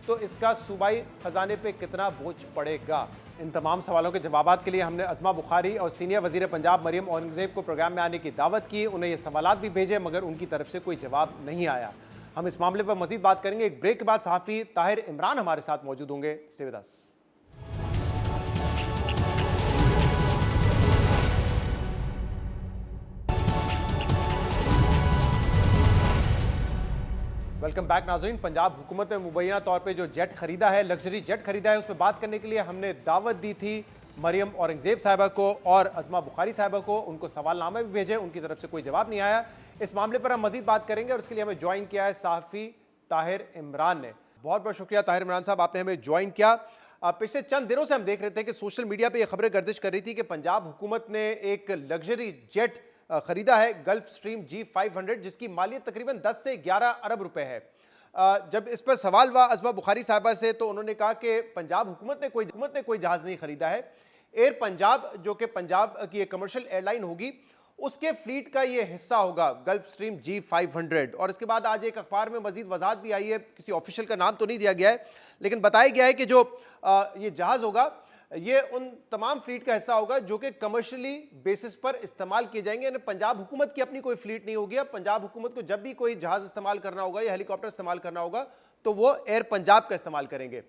तो इसका सूबाई खजाने पे कितना बोझ पड़ेगा। इन तमाम सवालों के जवाबात के लिए हमने अज़मा बुखारी और सीनियर वज़ीर पंजाब मरियम औरंगज़ेब को प्रोग्राम में आने की दावत की। उन्हें ये सवालात भी भेजे मगर उनकी तरफ से कोई जवाब नहीं आया। हम इस मामले पर मज़ीद बात करेंगे। एक ब्रेक के बाद सहाफ़ी ताहिर इमरान हमारे साथ मौजूद होंगे। Stay with us. Welcome back नाज़रीन। पंजाब हुकूमत ने मुबैना तौर पे जो जेट खरीदा है, लग्जरी जेट खरीदा है, उस पर बात करने के लिए हमने दावत दी थी मरियम औरंगज़ेब साहिबा को और अज़मा बुखारी साहिबा को। उनको सवालनामे भी भेजे, उनकी तरफ से कोई जवाब नहीं आया। इस मामले पर हम मजीद बात करेंगे और उसके लिए हमें ज्वाइन किया है सहाफ़ी ताहिर इमरान ने। बहुत बहुत शुक्रिया ताहिर इमरान साहब, आपने हमें ज्वाइन किया। पिछले चंद दिनों से हम देख रहे थे कि सोशल मीडिया पर यह खबरें गर्दिश कर रही थी कि पंजाब हुकूमत ने एक लग्जरी जेट खरीदा है, गल्फ स्ट्रीम G500, जिसकी मालियत तकरीबन 10 से 11 अरब रुपए है। जब इस पर सवाल हुआ अज़मा बुखारी साहिबा से तो उन्होंने कहा कि पंजाब हुकूमत ने कोई जहाज़ नहीं खरीदा है। एयर पंजाब जो कि पंजाब की एक कमर्शियल एयरलाइन होगी, उसके फ्लीट का ये हिस्सा होगा गल्फ स्ट्रीम G500। और इसके बाद आज एक अखबार में मजीद वजाहत भी आई है, किसी ऑफिशियल का नाम तो नहीं दिया गया है लेकिन बताया गया है कि जो ये जहाज़ होगा ये उन तमाम फ्लीट का हिस्सा होगा जो कि कमर्शियली बेसिस पर इस्तेमाल किए जाएंगे। यानी पंजाब हुकूमत की अपनी कोई फ्लीट नहीं होगी। अब पंजाब हुकूमत को जब भी कोई जहाज़ इस्तेमाल करना होगा या हेलीकॉप्टर इस्तेमाल करना होगा तो वो एयर पंजाब का इस्तेमाल करेंगे।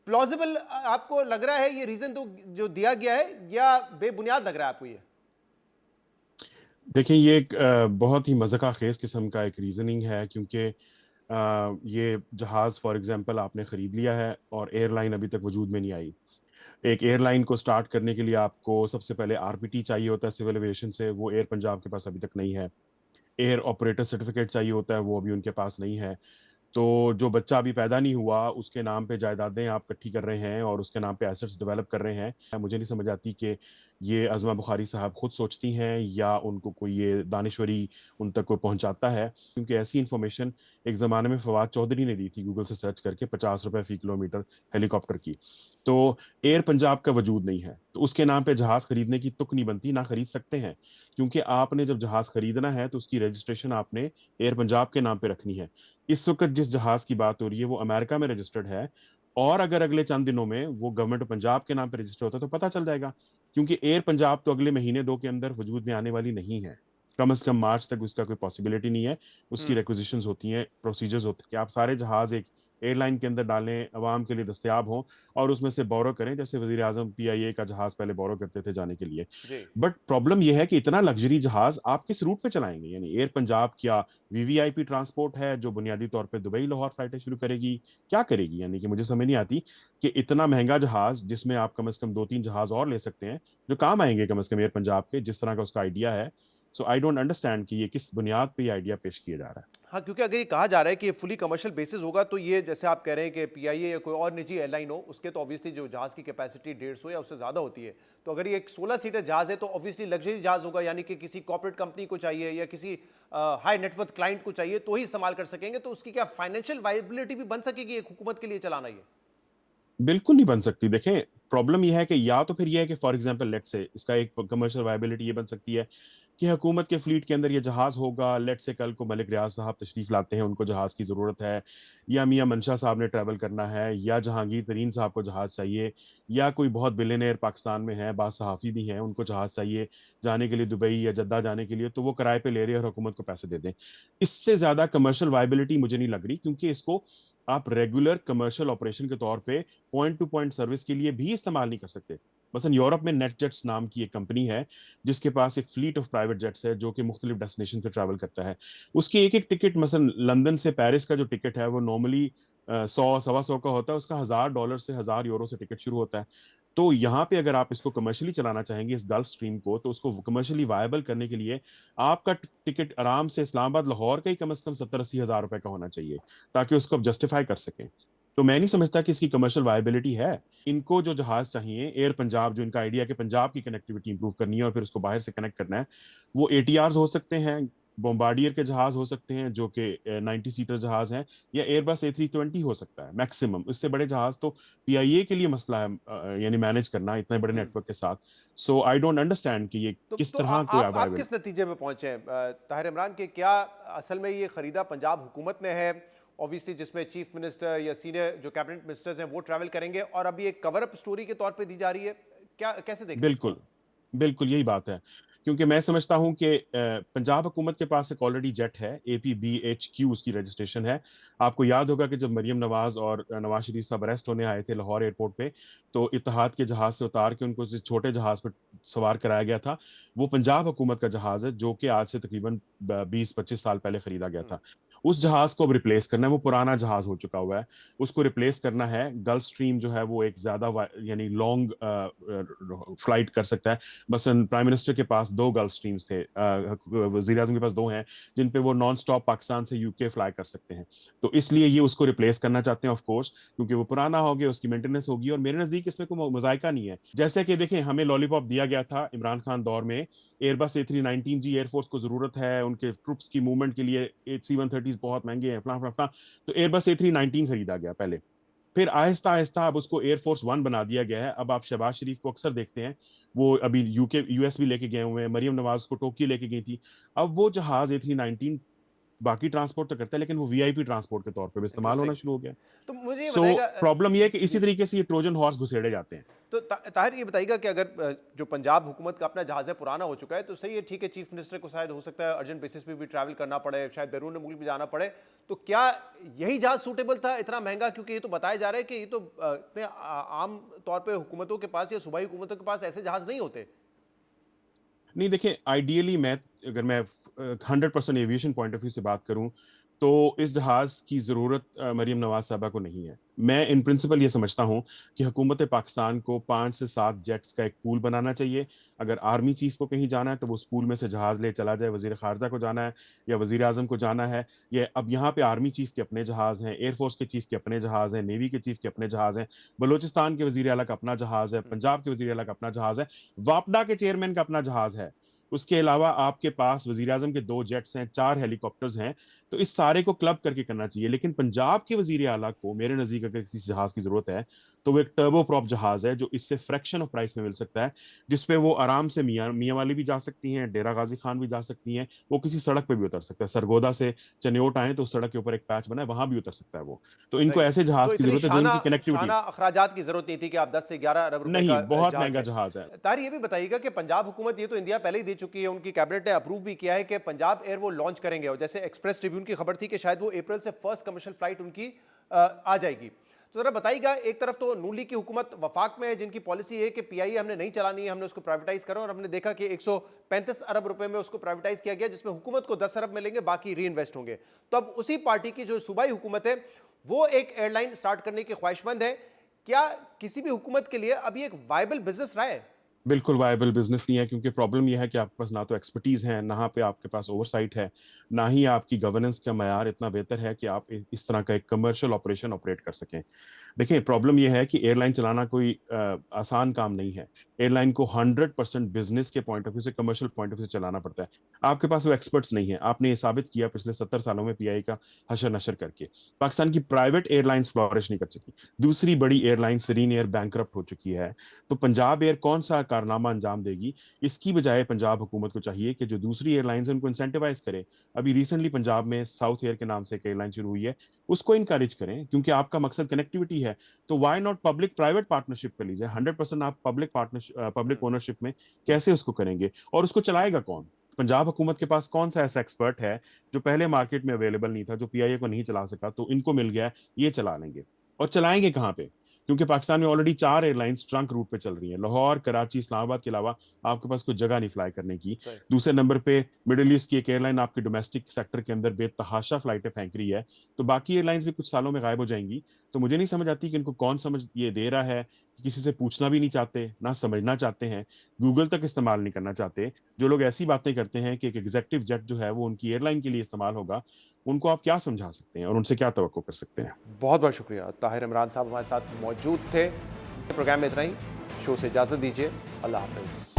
प्लॉजिबल आपको लग रहा है ये रीजन तो जो दिया गया है, या बेबुनियाद लग रहा है आपको ये? देखिए, ये एक बहुत ही मज़ाक़ खेज़ किस्म का एक रीज़निंग है, क्योंकि ये जहाज़ फॉर एग्जांपल आपने ख़रीद लिया है और एयरलाइन अभी तक वजूद में नहीं आई। एक एयरलाइन को स्टार्ट करने के लिए आपको सबसे पहले आरपीटी चाहिए होता है सिविल एविएशन से, वो एयर पंजाब के पास अभी तक नहीं है। एयर ऑपरेटर सर्टिफिकेट चाहिए होता है, वो अभी उनके पास नहीं है। तो जो बच्चा अभी पैदा नहीं हुआ उसके नाम पे जायदादें आप इकट्ठी कर रहे हैं और उसके नाम पे एसेट्स डेवलप कर रहे हैं। मुझे नहीं समझ आती कि ये अज़मा बुखारी साहब खुद सोचती हैं या उनको कोई ये दानिश्वरी उन तक कोई पहुंचाता है, क्योंकि ऐसी इन्फॉर्मेशन एक ज़माने में फवाद चौधरी ने दी थी गूगल से सर्च करके, 50 रुपए फी किलोमीटर हेलीकॉप्टर की। तो एयर पंजाब का वजूद नहीं है, तो उसके नाम पे जहाज़ खरीदने की तुक नहीं बनती, ना खरीद सकते हैं, क्योंकि आपने जब जहाज़ खरीदना है तो उसकी रजिस्ट्रेशन आपने एयर पंजाब के नाम पे रखनी है। इस वक्त जिस जहाज की बात हो रही है वो अमेरिका में रजिस्टर्ड है, और अगर अगले चंद दिनों में वो गवर्नमेंट पंजाब के नाम पे रजिस्टर होता है तो पता चल जाएगा, क्योंकि एयर पंजाब तो अगले महीने दो के अंदर वजूद में आने वाली नहीं है। कम से कम मार्च तक उसका कोई पॉसिबिलिटी नहीं है। उसकी रिक्विजिशंस होती हैं, प्रोसीजर्स होते हैं कि आप सारे जहाज एक एयरलाइन के अंदर डालें, अवाम के लिए दस्तयाब हों और उसमें से बोरो करें, जैसे वजीर आजम पीआईए का जहाज पहले बोरो करते थे जाने के लिए। जी। बट प्रॉब्लम यह है कि इतना लग्जरी जहाज आप किस रूट पे चलाएंगे? यानी एयर पंजाब क्या वीवीआईपी ट्रांसपोर्ट है जो बुनियादी तौर पे दुबई लाहौर फ्लाइटें शुरू करेगी? क्या करेगी? यानी कि मुझे समझ नहीं आती कि इतना महंगा जहाज जिसमें आप कम से कम 2-3 जहाज और ले सकते हैं जो काम आएंगे कम से कम एयर पंजाब के, जिस तरह का उसका आइडिया है। सो आई डोंट अंडरस्टैंड कि ये किस बुनियाद पे ये आइडिया पेश किया जा रहा है। हाँ, क्योंकि अगर ये कहा जा रहा है कि ये फुली कमर्शियल बेसिस होगा तो ये जैसे आप कह रहे हैं कि पीआईए या कोई और निजी एयरलाइन हो, उसके तो ऑब्वियसली जो जहाज की कैपेसिटी 150 या उससे ज़्यादा होती है। तो अगर ये एक 16 सीटर जहाज है तो ऑब्वियसली लग्जरी जहाज होगा, यानी कि किसी कॉर्पोरेट कंपनी को चाहिए या किसी हाई नेटवर्थ क्लाइंट को चाहिए तो ही इस्तेमाल कर सकेंगे। तो उसकी क्या फाइनेंशियल वायबिलिटी भी बन सकेगी एक हुकूमत के लिए चलाना ये? बिल्कुल नहीं बन सकती। देखें, प्रॉब्लम यह है कि या तो फिर यह है कि फॉर एग्जांपल लेट्स से इसका एक कमर्शियल वायबिलिटी ये बन सकती है कि हुकूमत के फ्लीट के अंदर ये जहाज होगा। लेट्स से कल को मलिक रियाज साहब तशरीफ लाते हैं, उनको जहाज की जरूरत है, या मियां मंशा साहब ने ट्रैवल करना है, या जहांगीर तरीन साहब को जहाज चाहिए, या कोई बहुत बिलियनेयर पाकिस्तान में है, बास सहाफ़ी भी हैं, उनको जहाज चाहिए जाने के लिए दुबई या जद्दा जाने के लिए, तो वो किराए पे ले रहे हैं और हुकूमत को पैसे दे दें। इससे ज्यादा कमर्शियल वायबिलिटी मुझे नहीं लग रही, क्योंकि इसको आप रेगुलर कमर्शियल ऑपरेशन के तौर पे पॉइंट टू पॉइंट सर्विस के लिए भी इस्तेमाल नहीं कर सकते। मसलन यूरोप में नेट जेट्स नाम की एक कंपनी है जिसके पास एक फ्लीट ऑफ प्राइवेट जेट्स है जो कि मुख्तलिफ डेस्टिनेशन पे ट्रैवल करता है। उसकी एक एक टिकट, मसलन लंदन से पेरिस का जो टिकट है वो नॉर्मली 100-125 का होता है, उसका $1000 से €1000 से टिकट शुरू होता है। तो यहाँ पे अगर आप इसको कमर्शियली चलाना चाहेंगे इस गल्फ स्ट्रीम को, तो उसको कमर्शियली वायबल करने के लिए आपका टिकट आराम से इस्लामाबाद लाहौर का ही कम से कम 70-80 हज़ार रुपए का होना चाहिए ताकि उसको आप जस्टिफाई कर सकें। तो मैं नहीं समझता कि इसकी कमर्शियल वायबिलिटी है। इनको जो जहाज चाहिए एयर पंजाब, जो इनका आइडिया कि पंजाब की कनेक्टिविटी इंप्रूव करनी है और फिर उसको बाहर से कनेक्ट करना है, वो एटीआरस हो सकते हैं, बॉम्बार्डियर के जहाज हो सकते हैं जो कि 90 सीटर जहाज हैं, या एयरबस A320 हो सकता है मैक्सिमम। इससे बड़े जहाज तो पीआईए के लिए मसला है, यानी मैनेज करना इतने बड़े नेटवर्क के साथ। सो आई डोंट अंडरस्टैंड कि ये किस तरह को आप किस नतीजे में पहुंचे हैं ताहिर इमरान के? क्या असल में ये खरीदा पंजाब हुकूमत ने है, ऑब्वियसली जिसमें चीफ मिनिस्टर या सीनियर जो कैबिनेट मिनिस्टर्स हैं वो ट्रैवल करेंगे, और अभी एक कवर अप स्टोरी के तौर पे दी जा रही है? क्या कैसे देखें? बिल्कुल, बिल्कुल यही बात है, क्योंकि मैं समझता हूं कि पंजाब हुकूमत के पास एक ऑलरेडी जेट है, APBHQ उसकी रजिस्ट्रेशन है। आपको याद होगा कि जब मरियम नवाज और नवाज शरीफ साहब अरेस्ट होने आए थे लाहौर एयरपोर्ट पे, तो इत्तेहाद के जहाज से उतार के उनको इस छोटे जहाज पर सवार कराया गया था। वो पंजाब हुकूमत का जहाज है जो कि आज से तकरीबन 20-25 साल पहले खरीदा गया था। उस जहाज को अब रिप्लेस करना है, वो पुराना जहाज हो चुका हुआ है, उसको रिप्लेस करना है। गल्फ स्ट्रीम जो है वो एक ज्यादा यानी लॉन्ग फ्लाइट कर सकता है। मसलन प्राइम मिनिस्टर के पास 2 गल्फ स्ट्रीम्स थे, वजीर आजम के पास 2 हैं, जिन पे वो नॉन स्टॉप पाकिस्तान से यूके फ्लाई कर सकते हैं। तो इसलिए ये उसको रिप्लेस करना चाहते हैं ऑफ कोर्स, क्योंकि वो पुराना हो गया, उसकी मेंटेनेंस होगी, और मेरे नजदीक इसमें कोई मजायका नहीं है। जैसे कि देखें, हमें लॉलीपॉप दिया गया था इमरान खान दौर में, एयरबस A319G एयरफोर्स को जरूरत है, उनके ट्रुप्स की मूवमेंट के लिए C-130 बहुत महंगे हैं, फला फला फला, तो एयरबस A319 खरीदा गया पहले। फिर आहिस्ता आहिस्ता अब उसको एयरफोर्स 1 बना दिया गया है। अब आप शहबाज शरीफ को अक्सर देखते हैं, वो अभी US भी लेके गए हुए हैं, मरियम नवाज को टोक्यो लेके गई थी। अब वो जहाज A319 बाकी ट्रांसपोर्ट तो करता है, लेकिन वो VIP ट्रांसपोर्ट के तौर पे भी इस्तेमाल होना शुरू हो गया। तो मुझे सो प्रॉब्लम ये है कि इसी तरीके से ये ट्रोजन हॉर्स घुसेड़े जाते हैं। तो ताहिर ये बताइएगा कि अगर जो पंजाब हुकूमत का अपना जहाज़ है पुराना हो चुका है तो सही है, ठीक है, चीफ मिनिस्टर को शायद हो सकता है अर्जेंट बेसिस पे भी ट्रैवल करना पड़े, शायद बैरून मुल्क भी जाना पड़े, तो क्या यही जहाज़ सूटेबल था इतना महंगा? क्योंकि ये तो बताया जा रहा है कि ये तो इतने आम तौर पे हुकूमतों के पास या सूबाई हुकूमतों के पास ऐसे जहाज़ नहीं होते। नहीं, देखिए, आइडियली अगर मैं 100% एविएशन पॉइंट ऑफ व्यू से बात करूं तो इस जहाज की जरूरत मरियम नवाज साहबा को नहीं है। मैं इन प्रिंसिपल ये समझता हूं कि हुकूमत पाकिस्तान को 5 से 7 जेट्स का एक पूल बनाना चाहिए। अगर आर्मी चीफ को कहीं जाना है तो वो उस पूल में से जहाज ले चला जाए, वजीर खारजा को जाना है या वजीर आजम को जाना है, ये अब यहाँ पे आर्मी चीफ के अपने जहाज हैं, एयरफोर्स के चीफ के अपने जहाज हैं, नेवी के चीफ के अपने जहाज हैं, बलोचिस्तान के वजीर आला का अपना जहाज है, पंजाब के वजीर आला का अपना जहाज है, वापडा के चेयरमैन का अपना जहाज है। उसके अलावा आपके पास वजीर आजम के 2 जेट्स हैं, 4 हेलीकॉप्टर्स हैं, तो इस सारे को क्लब करके करना चाहिए। लेकिन पंजाब के वजीर आला को मेरे नजदीक अगर किसी जहाज की जरूरत है तो वो एक टर्बो प्रॉप जहाज है जो इससे फ्रैक्शन ऑफ प्राइस में मिल सकता है, जिसपे वो आराम से मियाँ वाली भी जा सकती हैं, डेरा गाजी खान भी जा सकती हैं, वो किसी सड़क पे भी उतर सकता है। सरगोदा से चनियोट आए तो सड़क के ऊपर एक पैच बना है, वहां भी उतर सकता है वो। तो इनको ऐसे जहाज तो की इतनी जरूरत है जो इनकी कनेक्टिविटी। अखराजात की जरूरत नहीं थी कि आप 10 से 11 अरब रुपए नहीं, का बहुत जहाज महंगा लें। जहाज है। तार ये भी बताइएगा कि पंजाब हुकूमत, ये तो इंडिया पहले ही दे चुकी है, उनकी कैबिनेट ने अप्रूव भी किया है कि पंजाब एयर वो लॉन्च करेंगे, और जैसे एक्सप्रेस ट्रिब्यून की खबर थी कि शायद वो अप्रैल से फर्स्ट कमर्शियल फ्लाइट उनकी आ जाएगी। तो जरा बताइएगा, एक तरफ तो नून लीग की हुकूमत वफाक में है जिनकी पॉलिसी है कि पीआईए हमने नहीं चलानी है, हमने उसको प्राइवेटाइज करा, और हमने देखा कि 135 अरब रुपए में उसको प्राइवेटाइज किया गया, जिसमें हुकूमत को 10 अरब मिलेंगे, बाकी री इन्वेस्ट होंगे। तो अब उसी पार्टी की जो सूबाई हुकूमत है वो एक एयरलाइन स्टार्ट करने की ख्वाहिशमंद है। क्या किसी भी हुकूमत के लिए अभी एक वायबल बिजनेस रहा है? बिल्कुल वायबल बिजनेस नहीं है, क्योंकि प्रॉब्लम यह है कि आपके पास ना तो एक्सपर्टीज है, ना पे आपके पास ओवरसाइट है, ना ही आपकी गवर्नेंस का मयार इतना बेहतर है कि आप इस तरह का एक कमर्शियल ऑपरेशन ऑपरेट कर सकें। देखिए, प्रॉब्लम यह है कि एयरलाइन चलाना कोई आसान काम नहीं है। एयरलाइन को 100% बिजनेस के पॉइंट ऑफ व्यू से, कमर्शियल पॉइंट ऑफ व्यू से चलाना पड़ता है। आपके पास वो एक्सपर्ट्स नहीं है। आपने ये साबित किया पिछले 70 सालों में पीआई का हशर नशर करके। पाकिस्तान की प्राइवेट एयरलाइंस फ्लॉरिश नहीं कर सकी। दूसरी बड़ी एयरलाइन सीरीन एयर बैंकरप्ट हो चुकी है। तो पंजाब एयर कौन सा कारनामा अंजाम देगी? इसकी बजाय पंजाब हुकूमत को चाहिए कि जो दूसरी एयरलाइंस है उनको इंसेंटिवाइज करे। अभी रिसेंटली पंजाब में साउथ एयर के नाम से एक एयरलाइन शुरू हुई है, उसको इनकरेज करें, क्योंकि आपका मकसद कनेक्टिविटी है। तो why not public private partnership कर लीजिए। 100% आप पब्लिक ओनरशिप में कैसे उसको करेंगे, और उसको चलाएगा कौन? पंजाब हुकूमत के पास कौन सा ऐसा एक्सपर्ट है जो पहले मार्केट में अवेलेबल नहीं था, जो पीआईए को नहीं चला सका, तो इनको मिल गया, ये चला लेंगे। और चलाएंगे कहाँ पे? क्योंकि पाकिस्तान में ऑलरेडी 4 एयरलाइंस ट्रंक रूट पे चल रही हैं। लाहौर, कराची, इस्लामाबाद के अलावा आपके पास कोई जगह नहीं फ्लाई करने की। दूसरे नंबर पे मिडिल ईस्ट की एक एयरलाइन आपके डोमेस्टिक सेक्टर के अंदर बेतहाशा फ्लाइटें फेंक रही है। तो बाकी एयरलाइंस भी कुछ सालों में गायब हो जाएंगी। तो मुझे नहीं समझ आती कि इनको कौन समझ ये दे रहा है, कि किसी से पूछना भी नहीं चाहते, ना समझना चाहते हैं, गूगल तक इस्तेमाल नहीं करना चाहते। जो लोग ऐसी बातें करते हैं कि एक एग्जेक्टिव जेट जो है वो उनकी एयरलाइन के लिए इस्तेमाल होगा, उनको आप क्या समझा सकते हैं और उनसे क्या तवक्को कर सकते हैं? बहुत बहुत शुक्रिया। ताहिर इमरान साहब हमारे साथ मौजूद थे। प्रोग्राम में इतना ही। शो से इजाजत दीजिए। अल्लाह हाफिज।